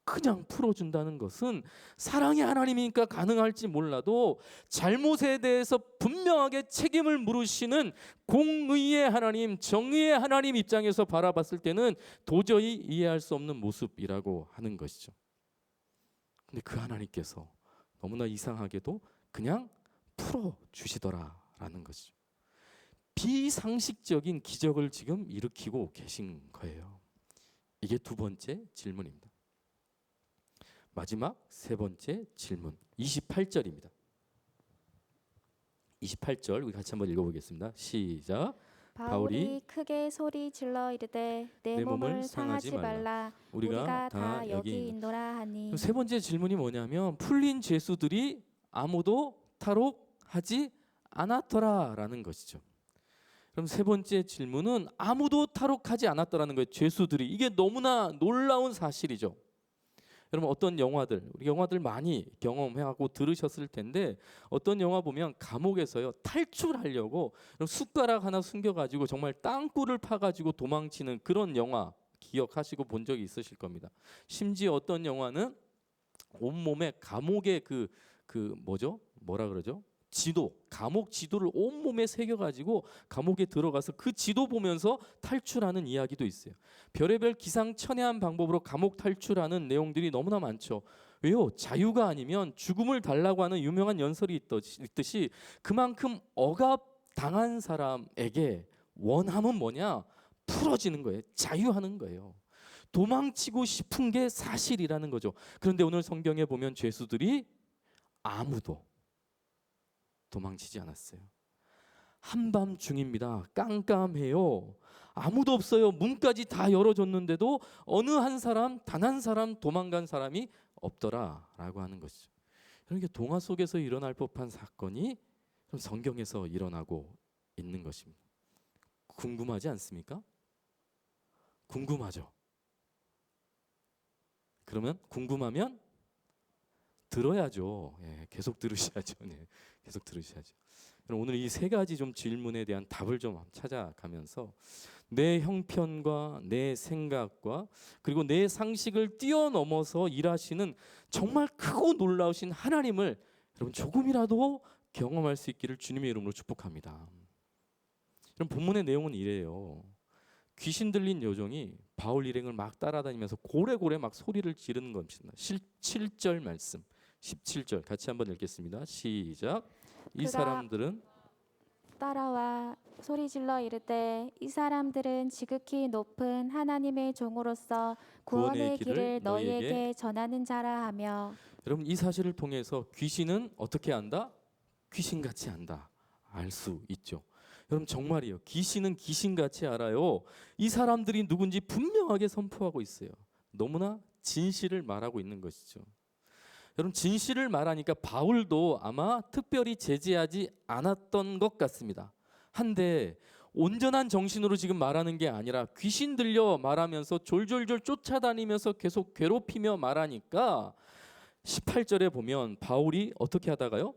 그냥 풀어준다는 것은 사랑의 하나님이니까 가능할지 몰라도 잘못에 대해서 분명하게 책임을 물으시는 공의의 하나님, 정의의 하나님 입장에서 바라봤을 때는 도저히 이해할 수 없는 모습이라고 하는 것이죠. 근데 그 하나님께서 너무나 이상하게도 그냥 풀어주시더라라는 것이죠. 비상식적인 기적을 지금 일으키고 계신 거예요. 이게 두 번째 질문입니다. 마지막 세 번째 질문 28절입니다. 28절 우리 같이 한번 읽어보겠습니다. 시작. 바울이 크게 소리 질러 이르되 내 몸을 상하지 말라. 우리가 다 여기 있노라 하니. 세 번째 질문이 뭐냐면 풀린 죄수들이 아무도 탈옥하지 않았더라라는 것이죠. 그럼 세 번째 질문은 아무도 탈옥하지 않았더라는 거예요. 죄수들이. 이게 너무나 놀라운 사실이죠. 여러분 어떤 영화들, 우리 영화들 많이 경험하고 들으셨을 텐데 어떤 영화 보면 감옥에서요 탈출하려고 숟가락 하나 숨겨가지고 정말 땅굴을 파가지고 도망치는 그런 영화 기억하시고 본 적이 있으실 겁니다. 심지어 어떤 영화는 온몸에 감옥의 뭐라 그러죠? 지도, 감옥 지도를 온몸에 새겨가지고 감옥에 들어가서 그 지도 보면서 탈출하는 이야기도 있어요. 별의별 기상천외한 방법으로 감옥 탈출하는 내용들이 너무나 많죠. 왜요? 자유가 아니면 죽음을 달라고 하는 유명한 연설이 있듯이 그만큼 억압당한 사람에게 원함은 뭐냐? 풀어지는 거예요. 자유하는 거예요. 도망치고 싶은 게 사실이라는 거죠. 그런데 오늘 성경에 보면 죄수들이 아무도 도망치지 않았어요. 한밤중입니다. 깜깜해요. 아무도 없어요. 문까지 다 열어줬는데도 어느 한 사람, 단 한 사람 도망간 사람이 없더라라고 하는 것이죠. 그러니까 동화 속에서 일어날 법한 사건이 성경에서 일어나고 있는 것입니다. 궁금하지 않습니까? 궁금하죠. 그러면 궁금하면 들어야죠. 예, 계속 들으셔야죠. 네, 계속 들으셔야죠. 그럼 오늘 이 세 가지 좀 질문에 대한 답을 좀 찾아가면서 내 형편과 내 생각과 그리고 내 상식을 뛰어넘어서 일하시는 정말 크고 놀라우신 하나님을 여러분 조금이라도 경험할 수 있기를 주님의 이름으로 축복합니다. 그럼 본문의 내용은 이래요. 귀신 들린 여종이 바울 일행을 막 따라다니면서 고래고래 막 소리를 지르는 겁니다. 7절 말씀 17절 같이 한번 읽겠습니다. 시작. 이 사람들은 따라와 소리질러 이르되 이 사람들은 지극히 높은 하나님의 종으로서 구원의 길을 너희에게 전하는 자라 하며. 여러분 이 사실을 통해서 귀신은 어떻게 안다? 귀신같이 안다. 알 수 있죠. 여러분 정말이에요. 귀신은 귀신같이 알아요. 이 사람들이 누군지 분명하게 선포하고 있어요. 너무나 진실을 말하고 있는 것이죠. 여러분 진실을 말하니까 바울도 아마 특별히 제지하지 않았던 것 같습니다. 한데 온전한 정신으로 지금 말하는 게 아니라 귀신 들려 말하면서 졸졸졸 쫓아다니면서 계속 괴롭히며 말하니까 18절에 보면 바울이 어떻게 하다가요?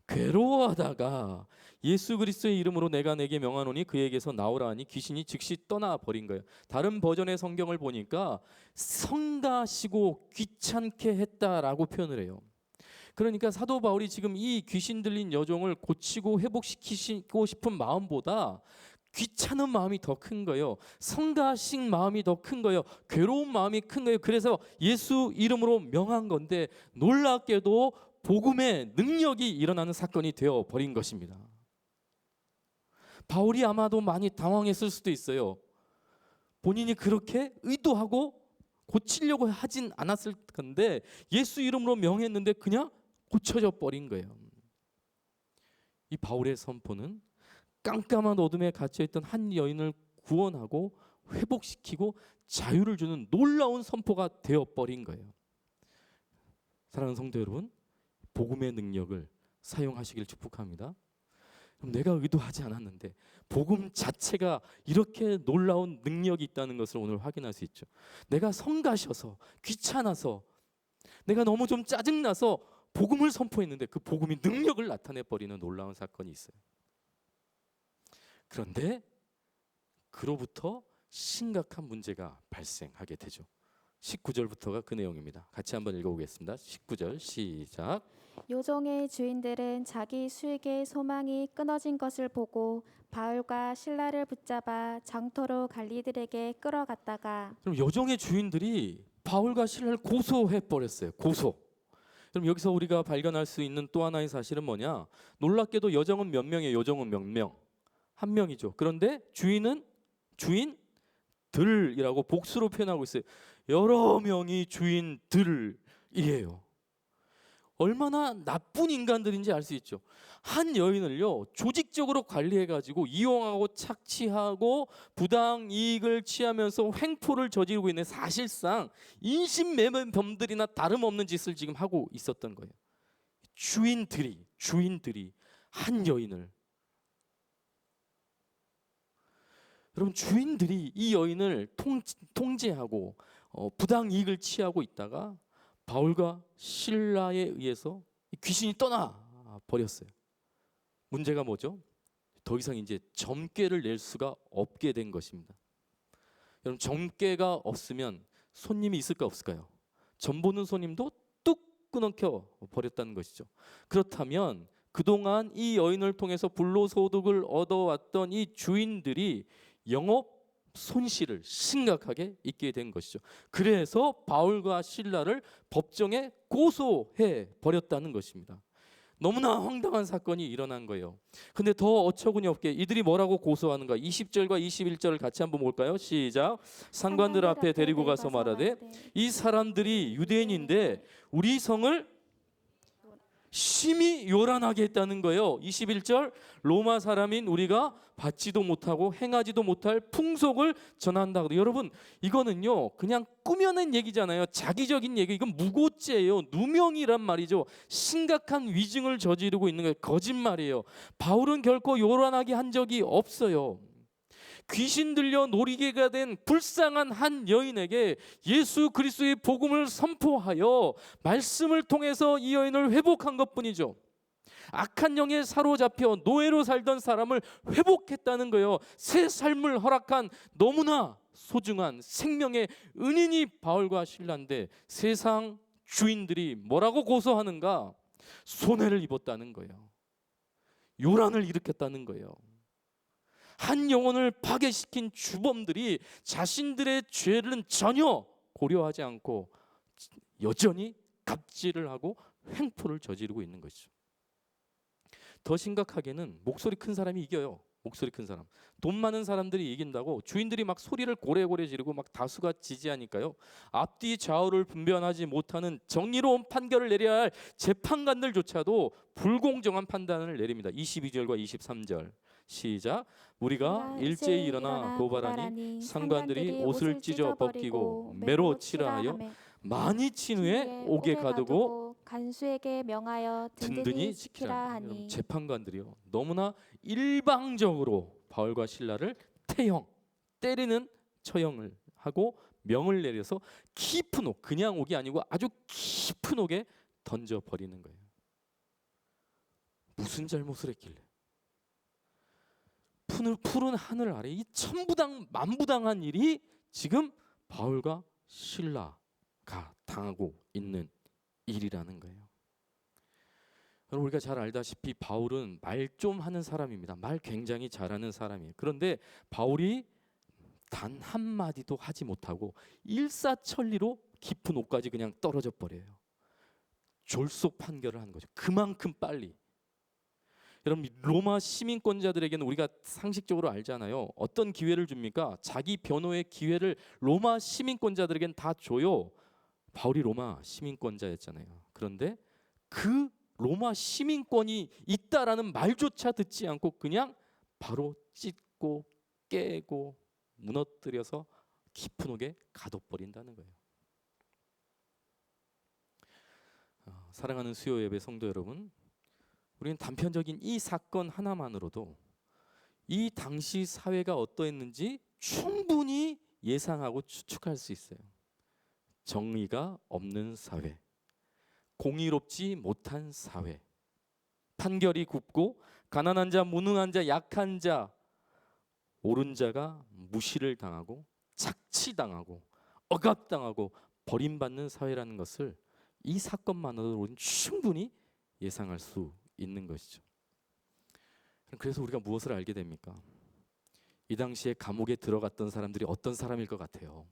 괴로워하다가 예수 그리스도의 이름으로 내가 내게 명하노니 그에게서 나오라 하니 귀신이 즉시 떠나버린 거예요. 다른 버전의 성경을 보니까 성가시고 귀찮게 했다라고 표현을 해요. 그러니까 사도 바울이 지금 이 귀신 들린 여종을 고치고 회복시키고 싶은 마음보다 귀찮은 마음이 더 큰 거예요. 성가신 마음이 더 큰 거예요. 괴로운 마음이 큰 거예요. 그래서 예수 이름으로 명한 건데 놀랍게도 복음의 능력이 일어나는 사건이 되어버린 것입니다. 바울이 아마도 많이 당황했을 수도 있어요. 본인이 그렇게 의도하고 고치려고 하진 않았을 건데 예수 이름으로 명했는데 그냥 고쳐져 버린 거예요. 이 바울의 선포는 깜깜한 어둠에 갇혀있던 한 여인을 구원하고 회복시키고 자유를 주는 놀라운 선포가 되어버린 거예요. 사랑하는 성도 여러분, 복음의 능력을 사용하시길 축복합니다. 그럼 내가 의도하지 않았는데 복음 자체가 이렇게 놀라운 능력이 있다는 것을 오늘 확인할 수 있죠. 내가 성가셔서 귀찮아서 내가 너무 좀 짜증나서 복음을 선포했는데 그 복음이 능력을 나타내버리는 놀라운 사건이 있어요. 그런데 그로부터 심각한 문제가 발생하게 되죠. 19절부터가 그 내용입니다. 같이 한번 읽어보겠습니다. 19절 시작. 요종의 주인들은 자기 수익의 소망이 끊어진 것을 보고 바울과 실라를 붙잡아 장터로 관리들에게 끌어갔다가. 그럼 여종의 주인들이 바울과 실라를 고소해 버렸어요. 고소. 그럼 여기서 우리가 발견할 수 있는 또 하나의 사실은 뭐냐? 놀랍게도 여종은 몇 명이에요? 여종은 몇 명? 한 명이죠. 그런데 주인들이라고 복수로 표현하고 있어요. 여러 명이 주인들이에요. 얼마나 나쁜 인간들인지 알 수 있죠. 한 여인을요 조직적으로 관리해가지고 이용하고 착취하고 부당 이익을 취하면서 횡포를 저지르고 있는 사실상 인신매매범들이나 다름없는 짓을 지금 하고 있었던 거예요. 주인들이 주인들이 한 여인을, 여러분 주인들이 이 여인을 통제하고 부당 이익을 취하고 있다가 바울과 실라에 의해서 귀신이 떠나 버렸어요. 문제가 뭐죠? 더 이상 이제 점괘를 낼 수가 없게 된 것입니다. 여러분 점괘가 없으면 손님이 있을까 없을까요? 점 보는 손님도 뚝 끊어켜 버렸다는 것이죠. 그렇다면 그동안 이 여인을 통해서 불로소득을 얻어왔던 이 주인들이 영업 손실을 심각하게 입게 된 것이죠. 그래서 바울과 실라를 법정에 고소해 버렸다는 것입니다. 너무나 황당한 사건이 일어난 거예요. 근데 더 어처구니 없게 이들이 뭐라고 고소하는가? 20절과 21절을 같이 한번 볼까요? 시작. 상관들 앞에 데리고 가서 말하되 이 사람들이 유대인인데 우리 성을 심히 요란하게 했다는 거예요. 21절, 로마 사람인 우리가 받지도 못하고 행하지도 못할 풍속을 전한다. 여러분 이거는요 그냥 꾸며낸 얘기잖아요. 자기적인 얘기. 이건 무고죄예요. 누명이란 말이죠. 심각한 위증을 저지르고 있는 거예요. 거짓말이에요. 바울은 결코 요란하게 한 적이 없어요. 귀신 들려 놀이개가 된 불쌍한 한 여인에게 예수 그리스도의 복음을 선포하여 말씀을 통해서 이 여인을 회복한 것뿐이죠. 악한 영에 사로잡혀 노예로 살던 사람을 회복했다는 거예요. 새 삶을 허락한 너무나 소중한 생명의 은인이 바울과 실라인데 세상 주인들이 뭐라고 고소하는가? 손해를 입었다는 거예요. 요란을 일으켰다는 거예요. 한 영혼을 파괴시킨 주범들이 자신들의 죄를 전혀 고려하지 않고 여전히 갑질을 하고 횡포를 저지르고 있는 것이죠. 더 심각하게는 목소리 큰 사람이 이겨요. 목소리 큰 사람. 돈 많은 사람들이 이긴다고 주인들이 막 소리를 고래고래 지르고 막 다수가 지지하니까요. 앞뒤 좌우를 분별하지 못하는 정의로운 판결을 내려야 할 재판관들조차도 불공정한 판단을 내립니다. 22절과 23절. 시작. 우리가 일제히 일어나 고발하니 상관들이 옷을 찢어 벗기고 매로 치라 하여 많이 친 후에 옥에 가두고 간수에게 명하여 든든히 지키라 하니. 재판관들이요 너무나 일방적으로 바울과 실라를 태형, 때리는 처형을 하고 명을 내려서 깊은 옥, 그냥 옥이 아니고 아주 깊은 옥에 던져버리는 거예요. 무슨 잘못을 했길래? 푸른 하늘 아래 이 천부당 만부당한 일이 지금 바울과 실라가 당하고 있는 일이라는 거예요. 여러분 우리가 잘 알다시피 바울은 말 좀 하는 사람입니다. 말 굉장히 잘하는 사람이에요. 그런데 바울이 단 한마디도 하지 못하고 일사천리로 깊은 옥까지 그냥 떨어져 버려요. 졸속 판결을 한 거죠. 그만큼 빨리. 여러분 로마 시민권자들에게는 우리가 상식적으로 알잖아요. 어떤 기회를 줍니까? 자기 변호의 기회를 로마 시민권자들에게는 다 줘요. 바울이 로마 시민권자였잖아요. 그런데 그 로마 시민권이 있다라는 말조차 듣지 않고 그냥 바로 찢고 깨고 무너뜨려서 깊은 옥에 가둬버린다는 거예요. 사랑하는 수요 예배 성도 여러분, 우리는 단편적인 이 사건 하나만으로도 이 당시 사회가 어떠했는지 충분히 예상하고 추측할 수 있어요. 정의가 없는 사회, 공의롭지 못한 사회, 판결이 굽고 가난한 자, 무능한 자, 약한 자, 옳은 자가 무시를 당하고 착취당하고 억압당하고 버림받는 사회라는 것을 이 사건만으로도 우리는 충분히 예상할 수 있는 것이죠. 그래서 우리가 무엇을 알게 됩니까? 이 당시에 감옥에 들어갔던 사람들이 어떤 사람일 것 같아요?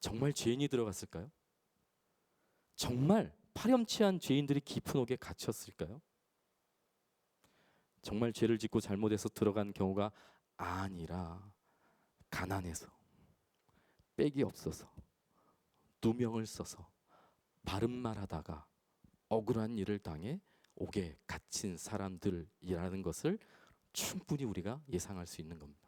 정말 죄인이 들어갔을까요? 정말 파렴치한 죄인들이 깊은 옥에 갇혔을까요? 정말 죄를 짓고 잘못해서 들어간 경우가 아니라 가난해서, 빽이 없어서, 누명을 써서 바른 말하다가 억울한 일을 당해 옥에 갇힌 사람들이라는 것을 충분히 우리가 예상할 수 있는 겁니다.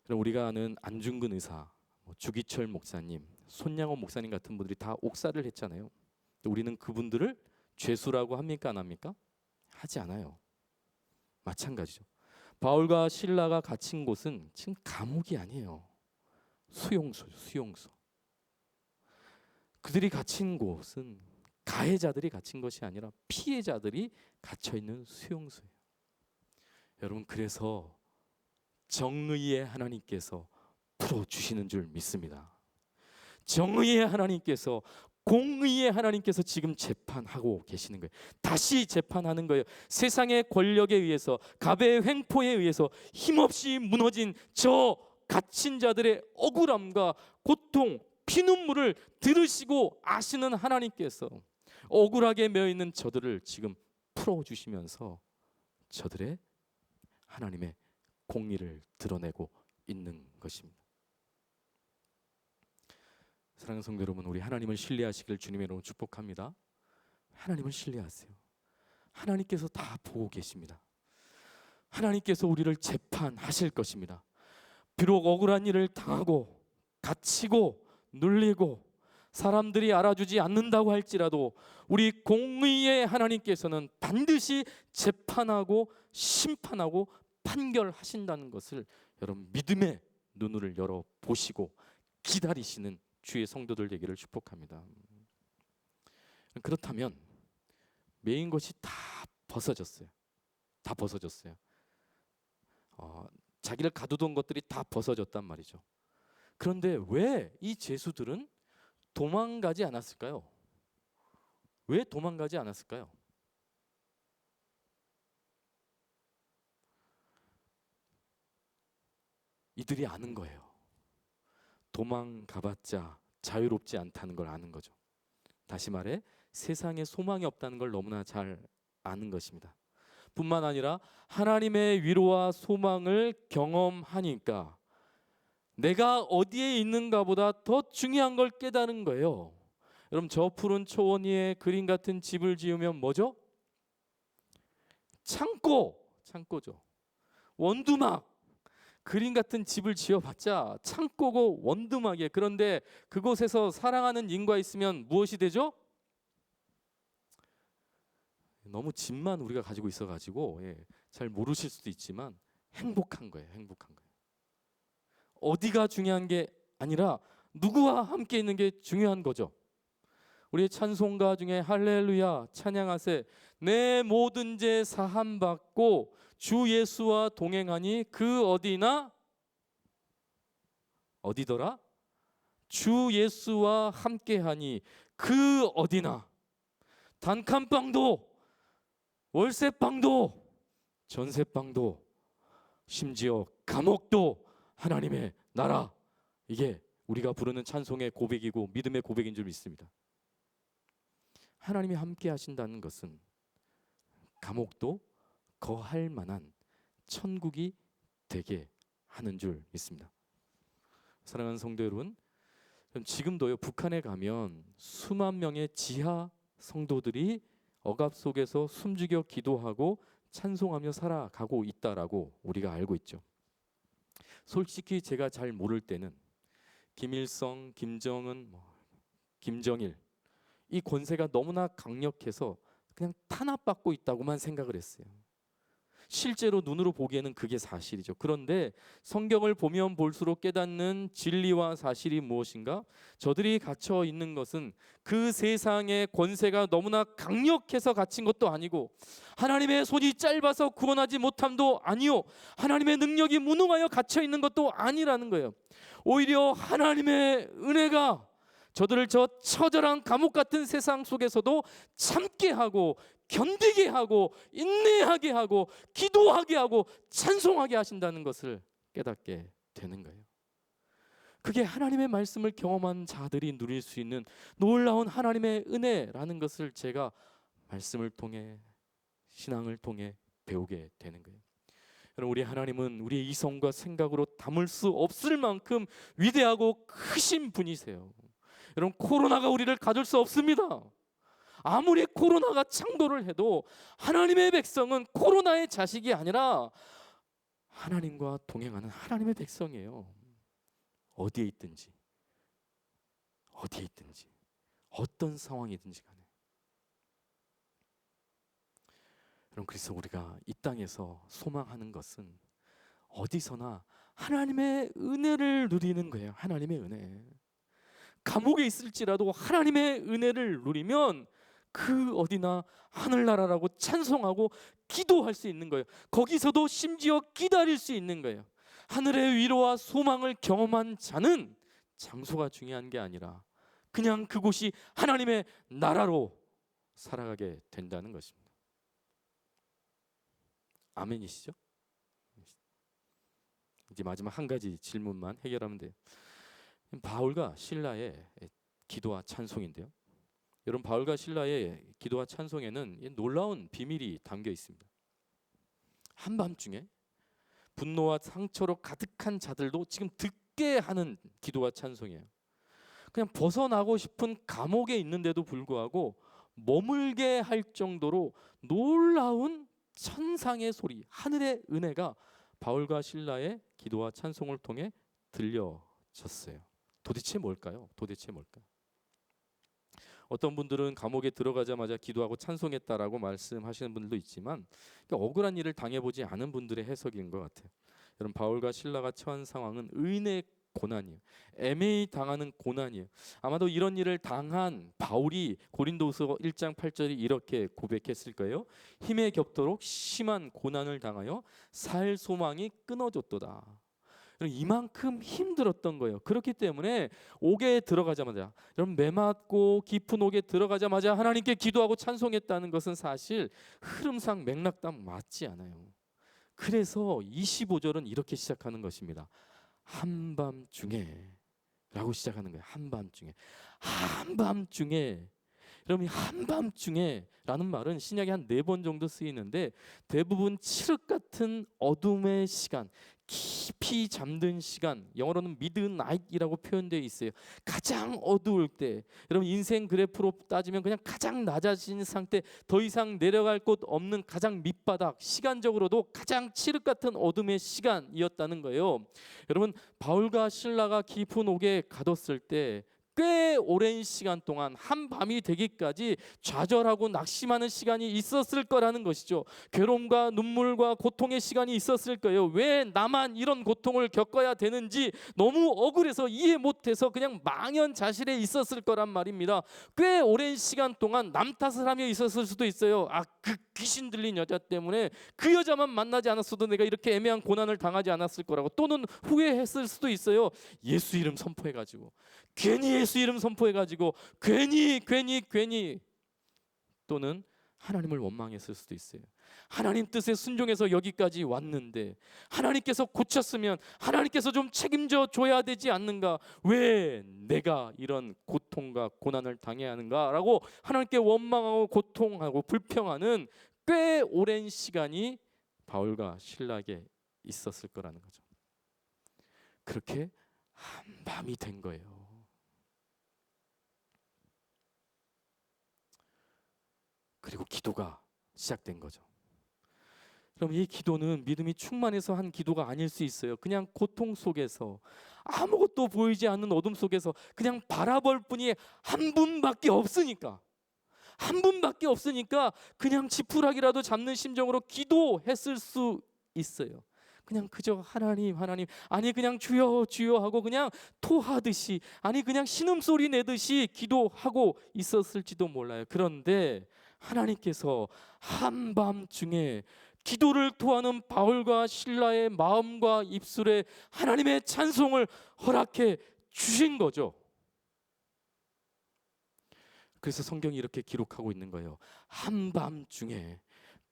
그럼 우리가 아는 안중근 의사, 주기철 목사님, 손양호 목사님 같은 분들이 다 옥살을 했잖아요. 우리는 그분들을 죄수라고 합니까? 안 합니까? 하지 않아요. 마찬가지죠. 바울과 실라가 갇힌 곳은 지금 감옥이 아니에요. 수용소죠. 수용소. 그들이 갇힌 곳은 가해자들이 갇힌 것이 아니라 피해자들이 갇혀 있는 수용소예요. 여러분, 그래서 정의의 하나님께서 풀어주시는 줄 믿습니다. 정의의 하나님께서, 공의의 하나님께서 지금 재판하고 계시는 거예요. 다시 재판하는 거예요. 세상의 권력에 의해서, 갑의 횡포에 의해서 힘없이 무너진 저 갇힌 자들의 억울함과 고통, 피눈물을 들으시고 아시는 하나님께서 억울하게 매여 있는 저들을 지금 풀어주시면서 저들의 하나님의 공의를 드러내고 있는 것입니다. 사랑하는 성도 여러분, 우리 하나님을 신뢰하시길 주님의 이름으로 축복합니다. 하나님을 신뢰하세요. 하나님께서 다 보고 계십니다. 하나님께서 우리를 재판하실 것입니다. 비록 억울한 일을 당하고 갇히고 눌리고 사람들이 알아주지 않는다고 할지라도 우리 공의의 하나님께서는 반드시 재판하고 심판하고 판결하신다는 것을 여러분 믿음의 눈을 열어 보시고 기다리시는 주의 성도들 되기를 축복합니다. 그렇다면 메인 것이 다 벗어졌어요. 다 벗어졌어요. 자기를 가두던 것들이 다 벗어졌단 말이죠. 그런데 왜 이 죄수들은 도망가지 않았을까요? 왜 도망가지 않았을까요? 이들이 아는 거예요. 도망가봤자 자유롭지 않다는 걸 아는 거죠. 다시 말해 세상에 소망이 없다는 걸 너무나 잘 아는 것입니다. 뿐만 아니라 하나님의 위로와 소망을 경험하니까 내가 어디에 있는가보다 더 중요한 걸 깨달은 거예요. 여러분, 저 푸른 초원 위에 그림 같은 집을 지으면 뭐죠? 창고죠. 원두막. 그림 같은 집을 지어봤자 창고고 원두막이에요. 그런데 그곳에서 사랑하는 인과 있으면 무엇이 되죠? 너무 집만 우리가 가지고 있어가지고 잘 모르실 수도 있지만 행복한 거예요. 행복한 거예요. 어디가 중요한 게 아니라 누구와 함께 있는 게 중요한 거죠. 우리 찬송가 중에 할렐루야 찬양하세 내 모든 죄 사함 받고 주 예수와 동행하니 그 어디나 어디더라? 주 예수와 함께하니 그 어디나 단칸방도 월세방도 전세방도 심지어 감옥도 하나님의 나라, 이게 우리가 부르는 찬송의 고백이고 믿음의 고백인 줄 믿습니다. 하나님이 함께 하신다는 것은 감옥도 거할 만한 천국이 되게 하는 줄 믿습니다. 사랑하는 성도 여러분, 지금도요 북한에 가면 수만 명의 지하 성도들이 억압 속에서 숨죽여 기도하고 찬송하며 살아가고 있다라고 우리가 알고 있죠. 솔직히 제가 잘 모를 때는 김일성, 김정은, 김정일 이 권세가 너무나 강력해서 그냥 탄압받고 있다고만 생각을 했어요. 실제로 눈으로 보기에는 그게 사실이죠. 그런데 성경을 보면 볼수록 깨닫는 진리와 사실이 무엇인가? 저들이 갇혀 있는 것은 그 세상의 권세가 너무나 강력해서 갇힌 것도 아니고 하나님의 손이 짧아서 구원하지 못함도 아니요 하나님의 능력이 무능하여 갇혀 있는 것도 아니라는 거예요. 오히려 하나님의 은혜가 저들을 저 처절한 감옥 같은 세상 속에서도 참게 하고 견디게 하고 인내하게 하고 기도하게 하고 찬송하게 하신다는 것을 깨닫게 되는 거예요. 그게 하나님의 말씀을 경험한 자들이 누릴 수 있는 놀라운 하나님의 은혜라는 것을 제가 말씀을 통해 신앙을 통해 배우게 되는 거예요. 여러분, 우리 하나님은 우리의 이성과 생각으로 담을 수 없을 만큼 위대하고 크신 분이세요. 여러분, 코로나가 우리를 가둘 수 없습니다. 아무리 코로나가 창궐을 해도 하나님의 백성은 코로나의 자식이 아니라 하나님과 동행하는 하나님의 백성이에요. 어디에 있든지 어떤 상황이든지 간에 여러분, 그래서 우리가 이 땅에서 소망하는 것은 어디서나 하나님의 은혜를 누리는 거예요. 하나님의 은혜. 감옥에 있을지라도 하나님의 은혜를 누리면 그 어디나 하늘나라라고 찬송하고 기도할 수 있는 거예요. 거기서도 심지어 기다릴 수 있는 거예요. 하늘의 위로와 소망을 경험한 자는 장소가 중요한 게 아니라 그냥 그곳이 하나님의 나라로 살아가게 된다는 것입니다. 아멘이시죠? 이제 마지막 한 가지 질문만 해결하면 돼요. 바울과 실라의 기도와 찬송인데요. 여러분, 바울과 실라의 기도와 찬송에는 놀라운 비밀이 담겨 있습니다. 한밤중에 분노와 상처로 가득한 자들도 지금 듣게 하는 기도와 찬송이에요. 그냥 벗어나고 싶은 감옥에 있는데도 불구하고 머물게 할 정도로 놀라운 천상의 소리, 하늘의 은혜가 바울과 실라의 기도와 찬송을 통해 들려졌어요. 도대체 뭘까요? 도대체 뭘까요? 어떤 분들은 감옥에 들어가자마자 기도하고 찬송했다라고 말씀하시는 분들도 있지만 억울한 일을 당해보지 않은 분들의 해석인 것 같아요. 여러분, 바울과 실라가 처한 상황은 의인의 고난이에요. 애매히 당하는 고난이에요. 아마도 이런 일을 당한 바울이 고린도후서 1장 8절이 이렇게 고백했을 거예요. 힘에 겹도록 심한 고난을 당하여 살 소망이 끊어졌도다. 이만큼 힘들었던 거예요. 그렇기 때문에 옥에 들어가자마자, 여러분, 메맞고 깊은 옥에 들어가자마자 하나님께 기도하고 찬송했다는 것은 사실 흐름상 맥락당 맞지 않아요. 그래서 25절은 이렇게 시작하는 것입니다. 한밤중에 라고 시작하는 거예요. 한밤중에. 한밤중에. 여러분, 한밤중에 라는 말은 신약에 한 4번 정도 쓰이는데 대부분 칠흑 같은 어둠의 시간, 깊이 잠든 시간, 영어로는 미드나잇이라고 표현되어 있어요. 가장 어두울 때, 여러분, 인생 그래프로 따지면 그냥 가장 낮아진 상태, 더 이상 내려갈 곳 없는 가장 밑바닥, 시간적으로도 가장 칠흑 같은 어둠의 시간이었다는 거예요. 여러분, 바울과 실라가 깊은 옥에 가뒀을 때 꽤 오랜 시간 동안 한밤이 되기까지 좌절하고 낙심하는 시간이 있었을 거라는 것이죠. 괴로움과 눈물과 고통의 시간이 있었을 거예요. 왜 나만 이런 고통을 겪어야 되는지 너무 억울해서 이해 못해서 그냥 망연자실해 있었을 거란 말입니다. 꽤 오랜 시간 동안 남 탓을 하며 있었을 수도 있어요. 그 귀신 들린 여자 때문에 그 여자만 만나지 않았어도 내가 이렇게 애매한 고난을 당하지 않았을 거라고, 또는 후회했을 수도 있어요. 예수 이름 선포해가지고, 괜히 예수 이름 선포해가지고 괜히, 또는 하나님을 원망했을 수도 있어요. 하나님 뜻에 순종해서 여기까지 왔는데 하나님께서 고쳤으면 하나님께서 좀 책임져 줘야 되지 않는가, 왜 내가 이런 고통과 고난을 당해야 하는가 라고 하나님께 원망하고 고통하고 불평하는 꽤 오랜 시간이 바울과 실라에게 있었을 거라는 거죠. 그렇게 한밤이 된 거예요. 그리고 기도가 시작된 거죠. 그럼 이 기도는 믿음이 충만해서 한 기도가 아닐 수 있어요. 그냥 고통 속에서, 아무것도 보이지 않는 어둠 속에서 그냥 바라볼 분이 한 분밖에 없으니까, 그냥 지푸라기라도 잡는 심정으로 기도했을 수 있어요. 그냥 그저 하나님, 아니 그냥 주여 하고 그냥 토하듯이, 아니 그냥 신음소리 내듯이 기도하고 있었을지도 몰라요. 그런데 하나님께서 한밤중에 기도를 토하는 바울과 실라의 마음과 입술에 하나님의 찬송을 허락해 주신 거죠. 그래서 성경이 이렇게 기록하고 있는 거예요. 한밤중에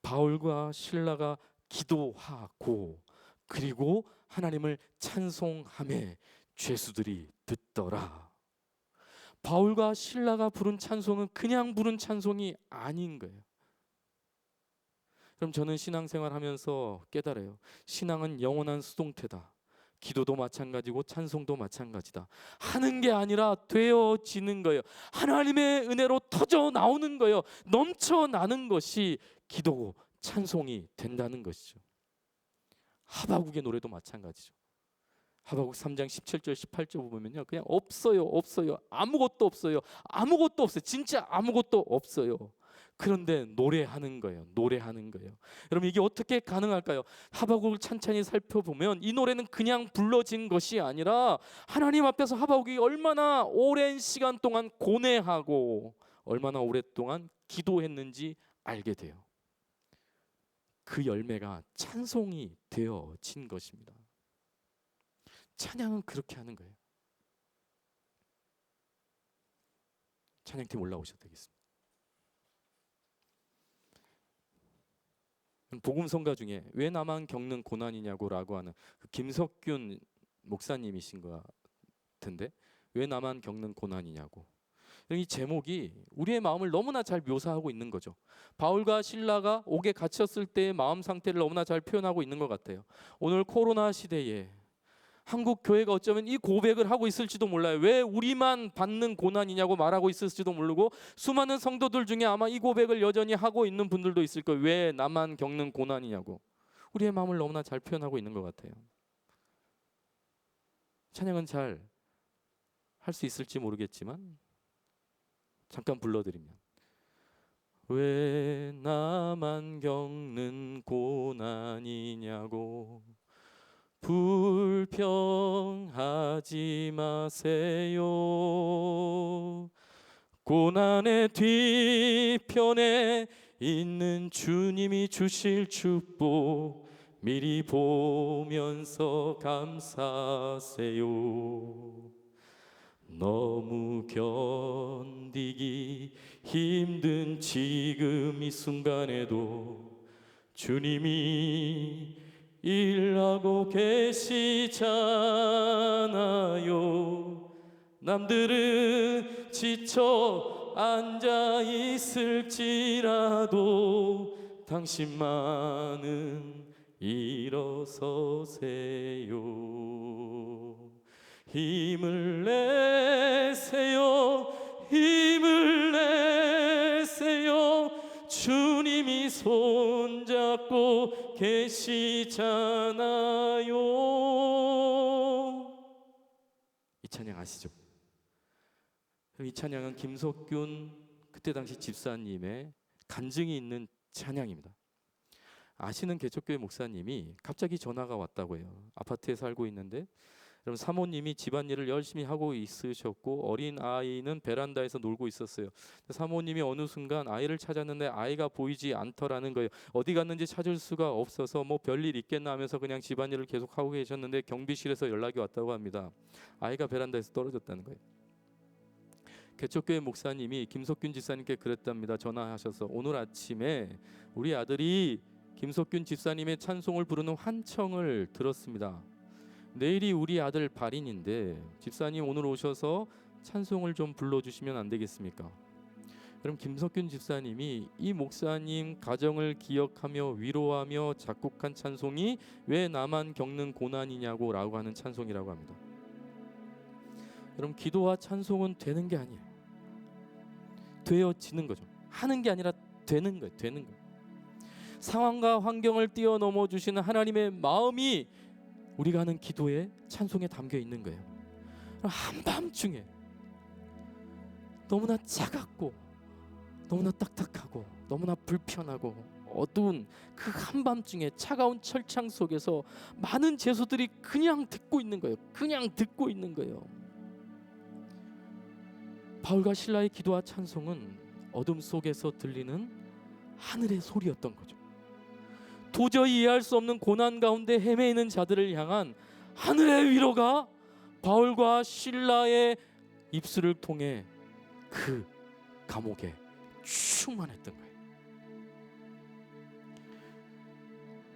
바울과 실라가 기도하고 그리고 하나님을 찬송하며 죄수들이 듣더라. 바울과 실라가 부른 찬송은 그냥 부른 찬송이 아닌 거예요. 그럼 저는 신앙생활 하면서 깨달아요. 신앙은 영원한 수동태다. 기도도 마찬가지고 찬송도 마찬가지다. 하는 게 아니라 되어지는 거예요. 하나님의 은혜로 터져 나오는 거예요. 넘쳐나는 것이 기도고 찬송이 된다는 것이죠. 하바국의 노래도 마찬가지죠. 하바국 3장 17절 18절 보면요, 그냥 없어요. 아무것도 없어요. 진짜 아무것도 없어요. 그런데 노래하는 거예요. 노래하는 거예요. 여러분 이게 어떻게 가능할까요? 하박국을 찬찬히 살펴보면 이 노래는 그냥 불러진 것이 아니라 하나님 앞에서 하박국이 얼마나 오랜 시간 동안 고뇌하고 얼마나 오랫동안 기도했는지 알게 돼요. 그 열매가 찬송이 되어진 것입니다. 찬양은 그렇게 하는 거예요. 찬양팀 올라오셔도 되겠습니다. 복음 성가 중에 왜 나만 겪는 고난이냐고라고 하는 그 김석균 목사님이신 것 같은데, 왜 나만 겪는 고난이냐고. 이 제목이 우리의 마음을 너무나 잘 묘사하고 있는 거죠. 바울과 실라가 옥에 갇혔을 때의 마음 상태를 너무나 잘 표현하고 있는 것 같아요. 오늘 코로나 시대에 한국 교회가 어쩌면 이 고백을 하고 있을지도 몰라요. 왜 우리만 받는 고난이냐고 말하고 있을지도 모르고 수많은 성도들 중에 아마 이 고백을 여전히 하고 있는 분들도 있을 거예요. 왜 나만 겪는 고난이냐고. 우리의 마음을 너무나 잘 표현하고 있는 것 같아요. 찬양은 잘 할 수 있을지 모르겠지만 잠깐 불러드리면, 왜 나만 겪는 고난이냐고 불평하지 마세요. 고난의 뒤편에 있는 주님이 주실 축복 미리 보면서 감사하세요. 너무 견디기 힘든 지금 이 순간에도 주님이 일하고 계시잖아요. 남들은 지쳐 앉아 있을지라도 당신만은 일어서세요. 힘을 내세요. 힘을 내세요. 주님이 손잡고 계시잖아요. 이 찬양 아시죠? 이 찬양은 김석균 그때 당시 집사님의 간증이 있는 찬양입니다. 아시는 개척교회 목사님이 갑자기 전화가 왔다고 해요. 아파트에 살고 있는데 그럼 사모님이 집안일을 열심히 하고 있으셨고 어린 아이는 베란다에서 놀고 있었어요. 사모님이 어느 순간 아이를 찾았는데 아이가 보이지 않더라는 거예요. 어디 갔는지 찾을 수가 없어서 뭐 별일 있겠나 하면서 그냥 집안일을 계속 하고 계셨는데 경비실에서 연락이 왔다고 합니다. 아이가 베란다에서 떨어졌다는 거예요. 개척교회 목사님이 김석균 집사님께 그랬답니다. 전화하셔서 오늘 아침에 우리 아들이 김석균 집사님의 찬송을 부르는 환청을 들었습니다. 내일이 우리 아들 발인인데 집사님 오늘 오셔서 찬송을 좀 불러주시면 안 되겠습니까? 그럼 김석균 집사님이 이 목사님 가정을 기억하며 위로하며 작곡한 찬송이 왜 나만 겪는 고난이냐고 라고 하는 찬송이라고 합니다. 여러분 기도와 찬송은 되는 게 아니에요. 되어지는 거죠. 하는 게 아니라 되는 거예요. 되는 거예요. 상황과 환경을 뛰어넘어 주시는 하나님의 마음이 우리가 하는 기도에 찬송에 담겨 있는 거예요. 한밤중에 너무나 차갑고 너무나 딱딱하고 너무나 불편하고 어두운 그 한밤중에 차가운 철창 속에서 많은 제소들이 그냥 듣고 있는 거예요. 그냥 듣고 있는 거예요. 바울과 실라의 기도와 찬송은 어둠 속에서 들리는 하늘의 소리였던 거죠. 도저히 이해할 수 없는 고난 가운데 헤매이는 자들을 향한 하늘의 위로가 바울과 실라의 입술을 통해 그 감옥에 충만했던 거예요.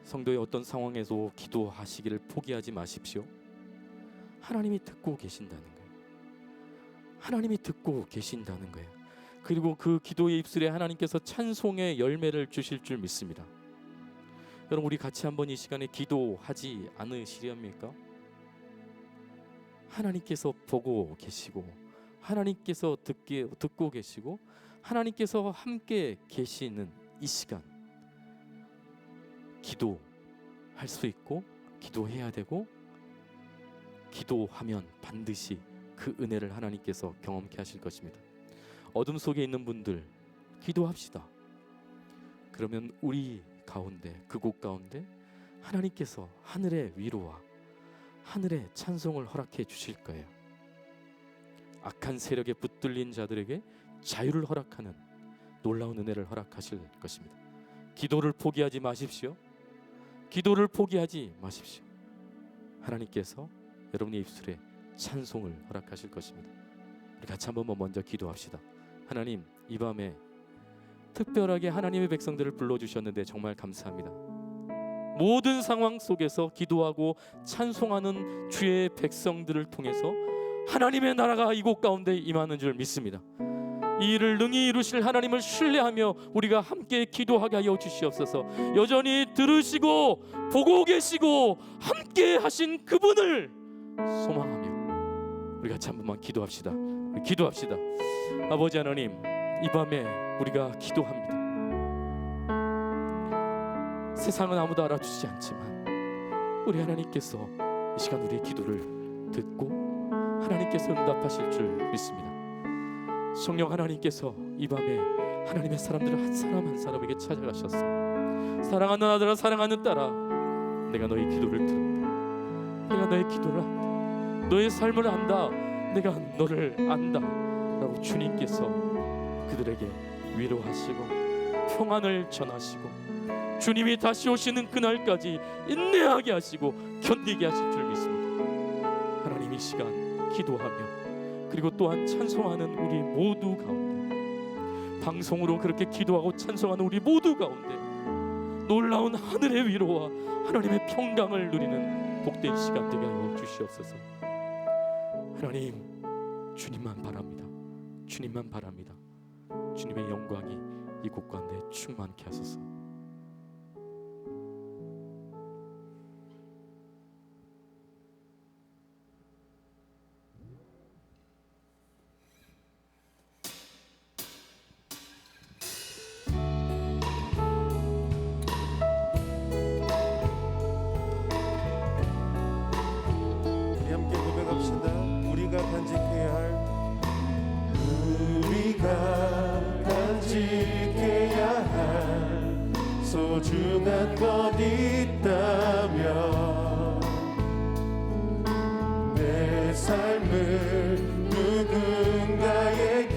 성도의 어떤 상황에서 기도하시기를 포기하지 마십시오. 하나님이 듣고 계신다는 거예요. 하나님이 듣고 계신다는 거예요. 그리고 그 기도의 입술에 하나님께서 찬송의 열매를 주실 줄 믿습니다. 여러분 우리 같이 한번 이 시간에 기도하지 않으시렵니까? 하나님께서 보고 계시고 하나님께서 듣고 계시고 하나님께서 함께 계시는 이 시간 기도할 수 있고 기도해야 되고 기도하면 반드시 그 은혜를 하나님께서 경험케 하실 것입니다. 어둠 속에 있는 분들 기도합시다. 그러면 우리 가운데, 그곳 가운데 하나님께서 하늘의 위로와 하늘의 찬송을 허락해 주실 거예요. 악한 세력에 붙들린 자들에게 자유를 허락하는 놀라운 은혜를 허락하실 것입니다. 기도를 포기하지 마십시오. 기도를 포기하지 마십시오. 하나님께서 여러분의 입술에 찬송을 허락하실 것입니다. 우리 같이 한번 먼저 기도합시다. 하나님, 이 밤에 특별하게 하나님의 백성들을 불러주셨는데 정말 감사합니다. 모든 상황 속에서 기도하고 찬송하는 주의 백성들을 통해서 하나님의 나라가 이곳 가운데 임하는 줄 믿습니다. 이 일을 능히 이루실 하나님을 신뢰하며 우리가 함께 기도하게 하여 주시옵소서. 여전히 들으시고 보고 계시고 함께 하신 그분을 소망하며 우리 같이 한 번만 기도합시다. 기도합시다. 아버지 하나님, 이 밤에 우리가 기도합니다. 세상은 아무도 알아주지 않지만 우리 하나님께서 이 시간 우리의 기도를 듣고 하나님께서 응답하실 줄 믿습니다. 성령 하나님께서 이 밤에 하나님의 사람들을 한 사람 한 사람에게 찾아가셔서 사랑하는 아들아, 사랑하는 딸아, 내가 너의 기도를 들은다. 내가 너의 기도를 안다. 너의 삶을 안다. 내가 너를 안다 라고 주님께서 그들에게 위로하시고 평안을 전하시고 주님이 다시 오시는 그날까지 인내하게 하시고 견디게 하실 줄 믿습니다. 하나님, 이 시간 기도하며 그리고 또한 찬송하는 우리 모두 가운데, 방송으로 그렇게 기도하고 찬송하는 우리 모두 가운데 놀라운 하늘의 위로와 하나님의 평강을 누리는 복된 시간 되게 하여 주시옵소서. 하나님, 주님만 바랍니다. 주님만 바랍니다. 주님의 영광이 이곳 가운데 충만케 하소서. 우리 함께 고백합시다. 우리가 간직해야 할 소중한 것 있다면 내 삶을 누군가에게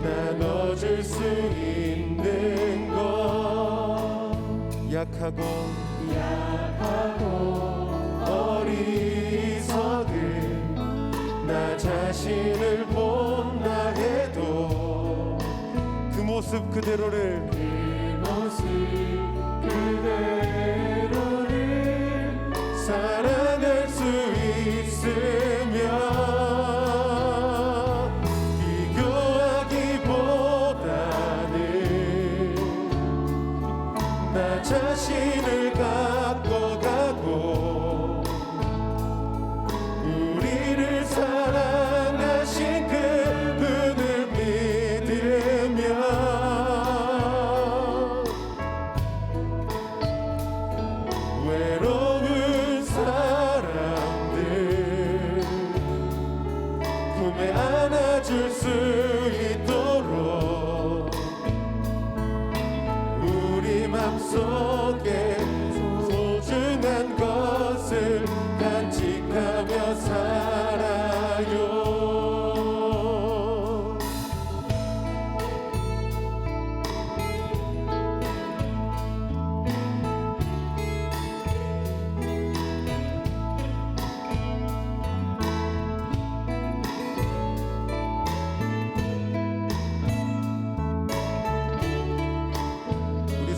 나눠줄 수 있는 것, 약하고 어리석은 나 자신을 본다 해도 그 모습 그대로를 사랑할 수 있으면 비교하기보다는 나 자신을 갖고 가고 우리를 사랑하신 그분을 믿으며 외로운 사람들 품에 안아줄 수 있도록 우리 맘속에 소중한 것을 간직하며 살아요.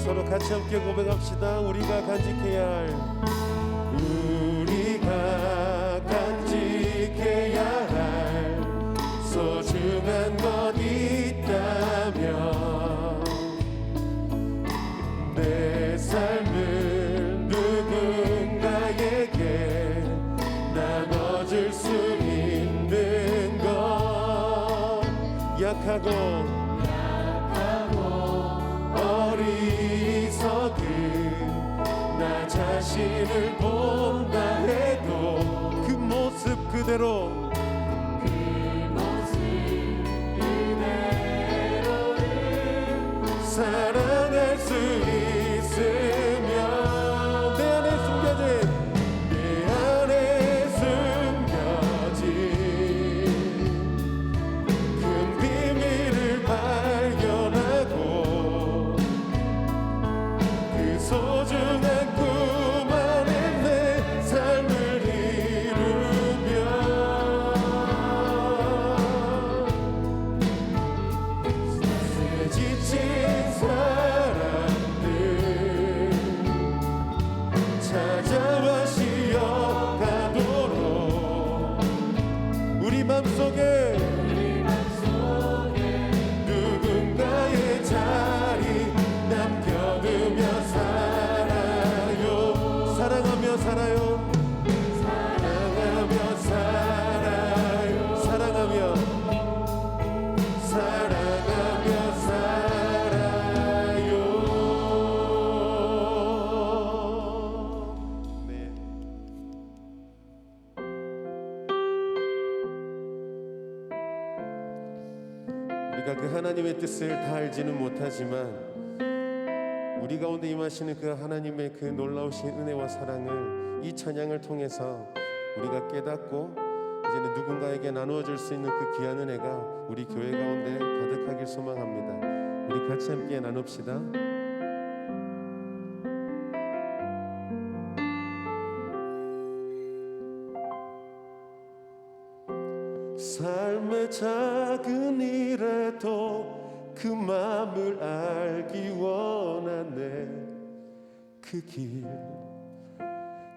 서로 같이 함께 고백합시다. 우리가 간직해야 할 소중한 것 있다면 내 삶을 누군가에게 나눠줄 수 있는 것, 약하고 어리석은 나 자신을 본다 해도 그 모습 그대로를 사랑할 우리가 그 하나님의 뜻을 다 알지는 못하지만 우리 가운데 임하시는 그 하나님의 그 놀라우신 은혜와 사랑을 이 찬양을 통해서 우리가 깨닫고 이제는 누군가에게 나누어 줄 수 있는 그 귀한 은혜가 우리 교회 가운데 가득하길 소망합니다. 우리 같이 함께 나눕시다. 삶의 작은 일에도 그 마음을 알기 원하네. 그 길,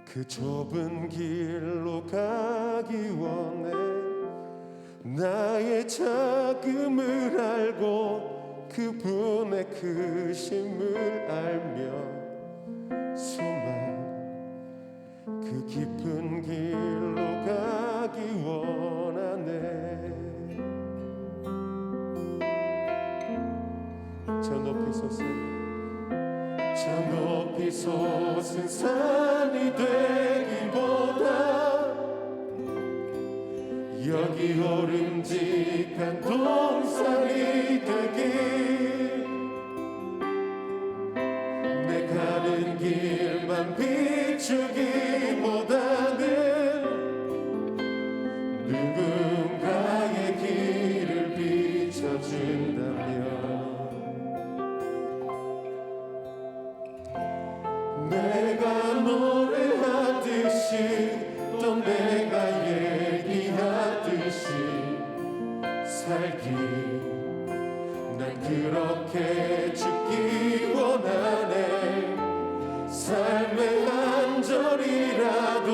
그 좁은 길로 가기 원해. 나의 작음을 알고 그분의 크심을 알며 소망 그 깊은 길로 가기 원하네. 저 높이 솟은 저 높이 솟은 산이 되기보다 여기 오름직한 동산이 되길. 내 가는 길만 비추기보다는 누군가의 길을 비춰준다면 내가 노래하듯이 또 내가 얘기하듯이 살기 난 그렇게 죽기 원하네. 삶의 한 절이라도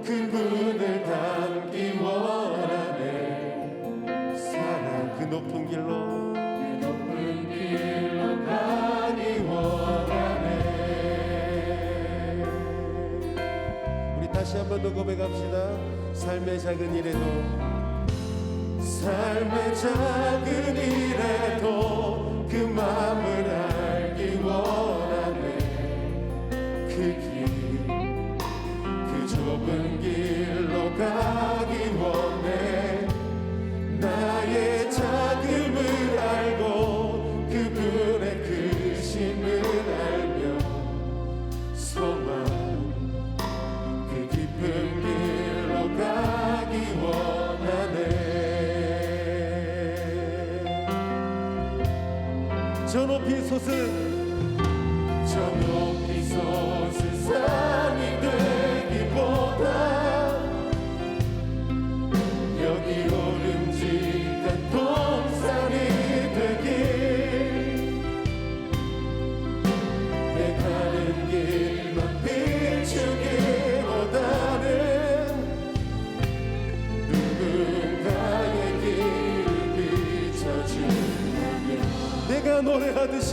그분을 닮기 원하네. 사랑 그 높은 길로 가기 원하네. 우리 다시 한 번 더 고백합시다. 삶의 작은 일에도 삶의 작은 일에도 그 마음을 알기 원하네. 그 길, 그 좁은 길로 가기 원해. 나의 작음을 알고 그분의 크심을 알며 소망 그 깊은 길로 가기 원하네. 저 높이 솟은 저 높이 솟은 산이 되기보다 여기 오름직한 동산이 되길. 내 가는 길만 비추기보다는 누군가의 길을 비춰준다면 내가 노래하듯이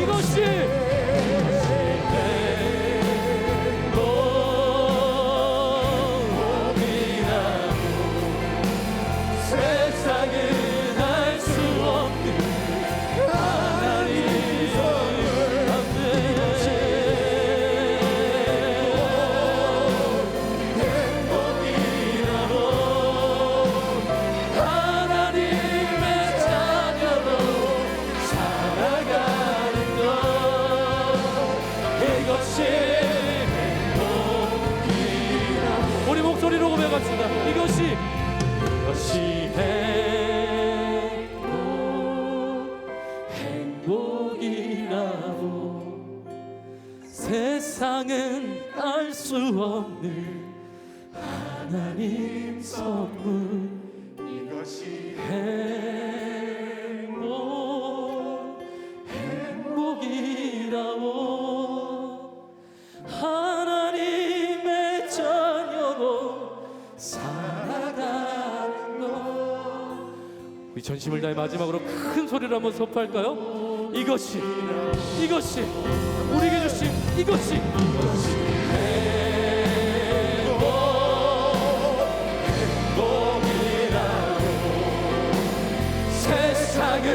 이것이 세상은 알 수 없는 하나님의 행복이라고 하나님의 자녀로 살아가는 것 이것이 행복이라고 우리 목소리로 고백합시다. 이것이 행복이라고 세상은 알 수 없는 하나님 선물 이것이 행복이라고 하나님의 자녀로 살아가는 것 우리 전심을 다해 마지막으로 큰 소리로 한번 선포할까요? 이것이 우리에게 주신 이것이 행복이라고 세상을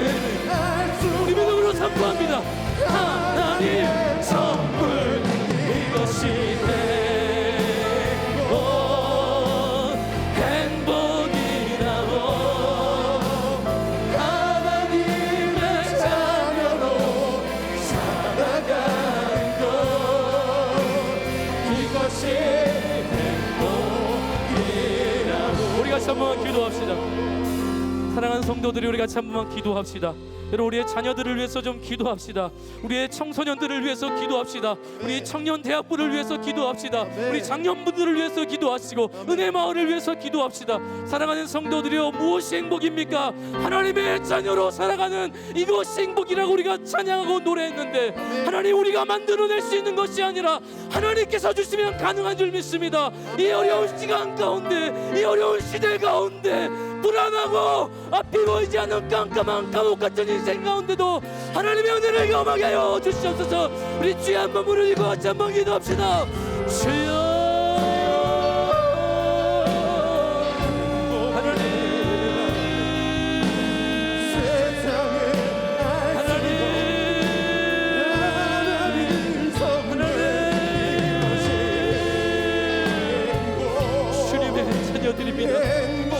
우리 믿음으로 선포합니다. 하나님 선물 이것이 행복이라고 하나님의 자녀로 살아가는 것 이것이 행복이라고 우리 같이 한번 기도합시다. 사랑하는 성도들이 우리 같이 한번 기도합시다. 여러분 우리의 자녀들을 위해서 좀 기도합시다. 우리의 청소년들을 위해서 기도합시다. 우리 청년 대학부를 위해서 기도합시다. 우리 장년분들을 위해서 기도하시고 은혜 마을을 위해서 기도합시다. 사랑하는 성도들이여 무엇이 행복입니까? 하나님의 자녀로 살아가는 이것이 행복이라고 우리가 찬양하고 노래했는데 하나님 우리가 만들어낼 수 있는 것이 아니라 하나님께서 주시면 가능한 줄 믿습니다. 이 어려운 시간 가운데 이 어려운 시대 가운데 불안하고 앞이 보이지 않는 깜깜한 감옥 같은 인생 가운데도 하나님의 은혜를 경험하게 하여 주시옵소서. 우리 주의 한번 부르짖고 같이 한번 기도합시다. 주여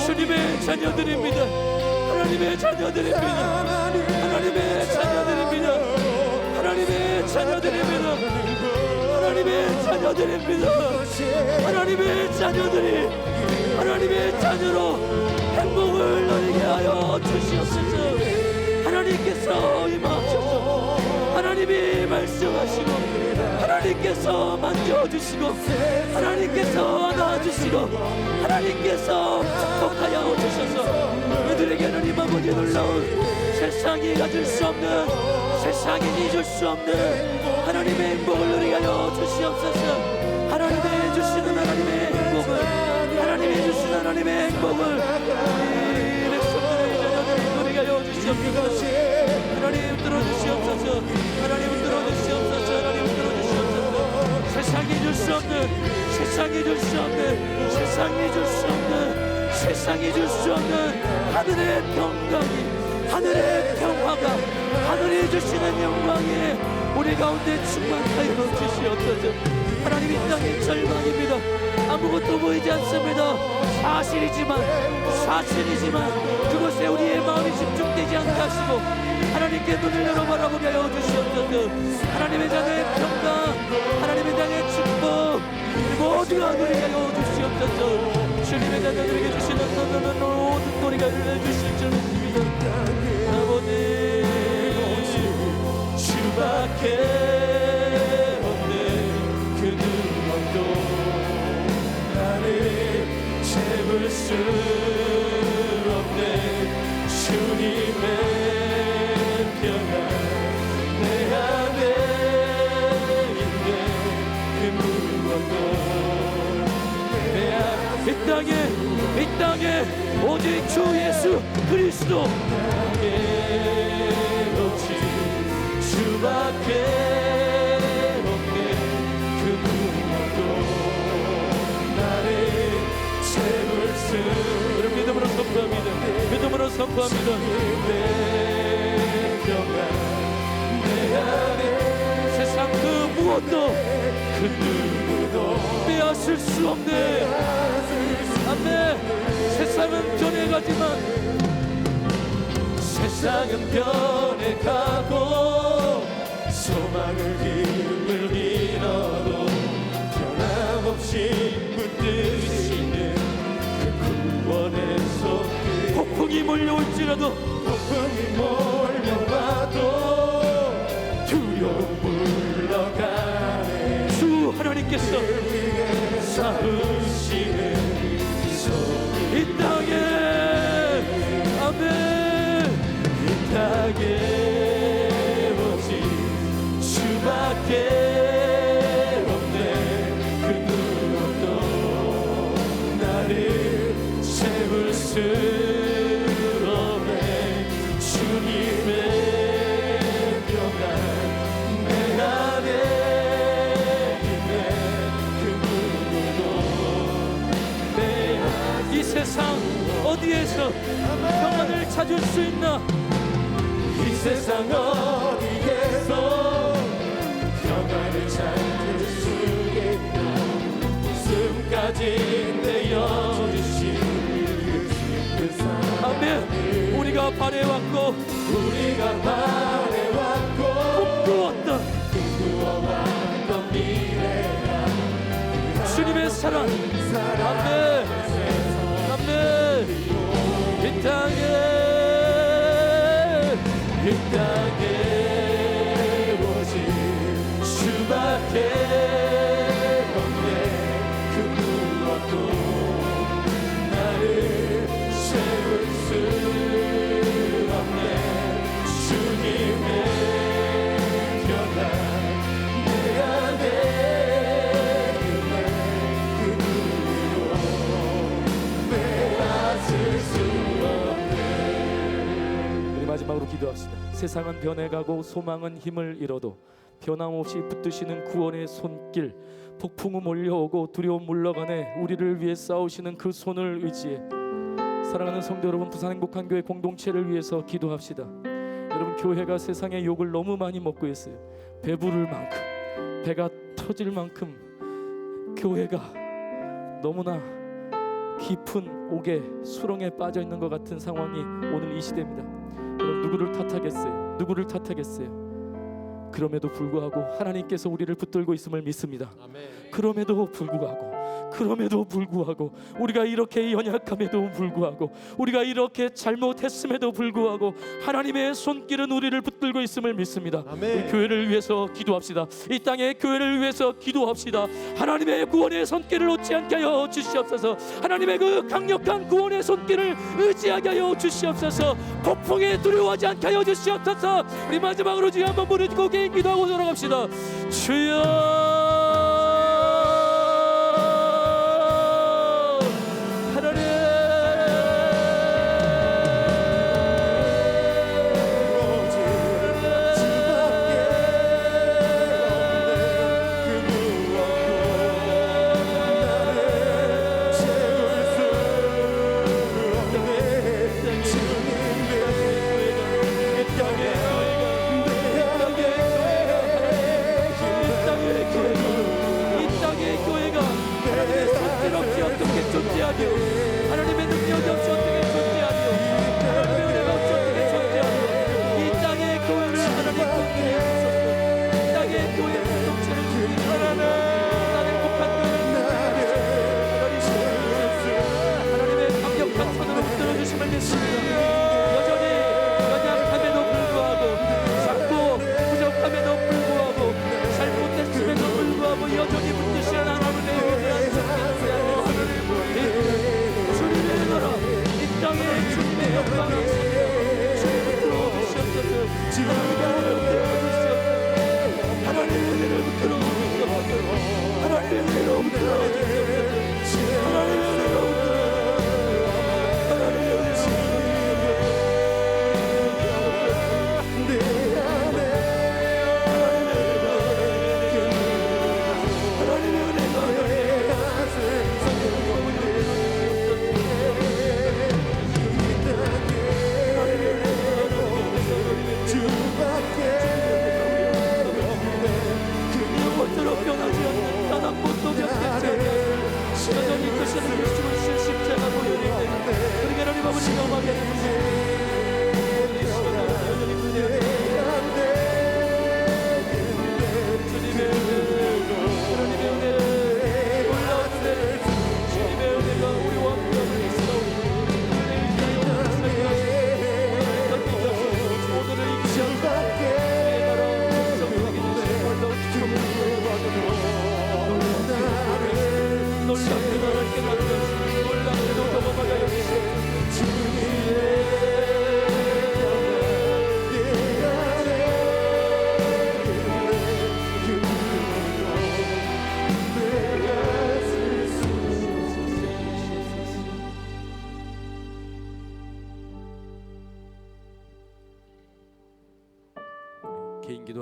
주님의 자녀들입니다. 하나님의 자녀들입니다. 하나님의 자녀들입니다. 하나님의 자녀들입니다. 하나님의 자녀들입니다. 하나님의 자녀들이 하나님의 자녀로 행복을 누리게 하여 주시옵소서. 하나님께서 임하옵소서. 하나님이 말씀하시고 하나님께서 만져주시고 하나님께서 안아주시고 하나님께서 축복하여 주셔서 그들에게는 이 아버지 놀라운 세상이 가질 수 없는 세상이 잊을 수 없는 하나님의 행복을 누리게 하여 주시옵소서. 하나님의 주시는 하나님의 행복을 하나님이 주시는 하나님의 행복을 우리 백성들의 자녀들이 누리게 하여 주시옵소서. 하나님 들어주시옵소서. 하나님 들어주시옵소서. 하나님 들어주시옵소서. 세상이 줄 수 없는 세상이 줄 수 없는 세상이 줄 수 없는 세상이 줄 수 없는 하늘의 평강이 하늘의 평화가 하늘이 주시는 영광이 우리 가운데 충만하여 주시옵소서. 하나님 이 땅의 절망입니다. 아무것도 보이지 않습니다. 사실이지만 그곳에 우리의 마음이 집중되지 않게 하시고 하나님께 눈을 열어 바라보게 하여 주시옵소서. 하나님의 자녀의 평강 하나님의 자녀의 축복 모두가 누리게 하여 주시옵소서. 주님의 자녀들에게 주시는 모든 노래가 주실 줄 믿습니다. 아버지 주밖에 없는 그 누구도 나를 채울 수 없네. 주님의 평강 내 안에 있네. 그 무엇도 이 땅에 오직 주 예수 그리스도 없이 주 주밖에 없네. 그 누구도 나를 채울 수. 믿음으로 선포합니다. 믿음으로 선포합니다. 내 평안 내 안에 세상 그 무엇도 그 누구도 빼앗을 수 없네. 아멘. 세상은 변해가지만 세상은 변해가고 소망을 힘을 잃어도 변함없이 붙드시는 그 구원의 손길. 폭풍이 몰려올지라도 폭풍이 몰려와도 두려움 물러가네. 주 하나님께서 쌓으시는 이 땅에 아멘. 이 땅에 오직 주밖에 없네. 그 누구도 나를 채울 수 없네. 주님의 평안 내 안에 있네. 그 누구도 이 세상 어디에서 평안을 찾을 수 있나? 이 세상 어디에서 평안을 찾을 수 있나? 숨까지 내어주신 그 사랑. 아멘. 우리가 바래왔고 꿈꾸었던 미래가 주님의 사랑. 아멘. 아멘. 이 땅에 오직 주밖에 없네. 그 무엇도 나를 채울 수 없네. 주님의 평안 내 안에 있네. 그 누구도 빼앗을 수 없네. 우리 마지막으로 기도합시다. 세상은 변해가고 소망은 힘을 잃어도 변함없이 붙드시는 구원의 손길. 폭풍은 몰려오고 두려움 물러가네. 우리를 위해 싸우시는 그 손을 의지해 사랑하는 성도 여러분, 부산 행복한 교회 공동체를 위해서 기도합시다. 여러분, 교회가 세상의 욕을 너무 많이 먹고 있어요. 배부를 만큼, 배가 터질 만큼 교회가 너무나 깊은 옥에 수렁에 빠져 있는 것 같은 상황이 오늘 이 시대입니다. 여러분, 누구를 탓하겠어요? 누구를 탓하겠어요? 그럼에도 불구하고 하나님께서 우리를 붙들고 있음을 믿습니다. 아멘. 그럼에도 불구하고 우리가 이렇게 연약함에도 불구하고 우리가 이렇게 잘못했음에도 불구하고 하나님의 손길은 우리를 붙들고 있음을 믿습니다. 아멘. 우리 교회를 위해서 기도합시다. 이 땅의 교회를 위해서 기도합시다. 하나님의 구원의 손길을 놓지 않게 하여 주시옵소서. 하나님의 그 강력한 구원의 손길을 의지하게 하여 주시옵소서. 폭풍에 두려워하지 않게 하여 주시옵소서. 우리 마지막으로 주여 한번 부르짖고 개인 기도하고 돌아갑시다. 주여, 이 땅에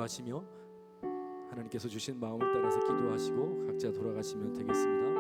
기도하시며 하나님께서 주신 마음을 따라서 기도하시고 각자 돌아가시면 되겠습니다.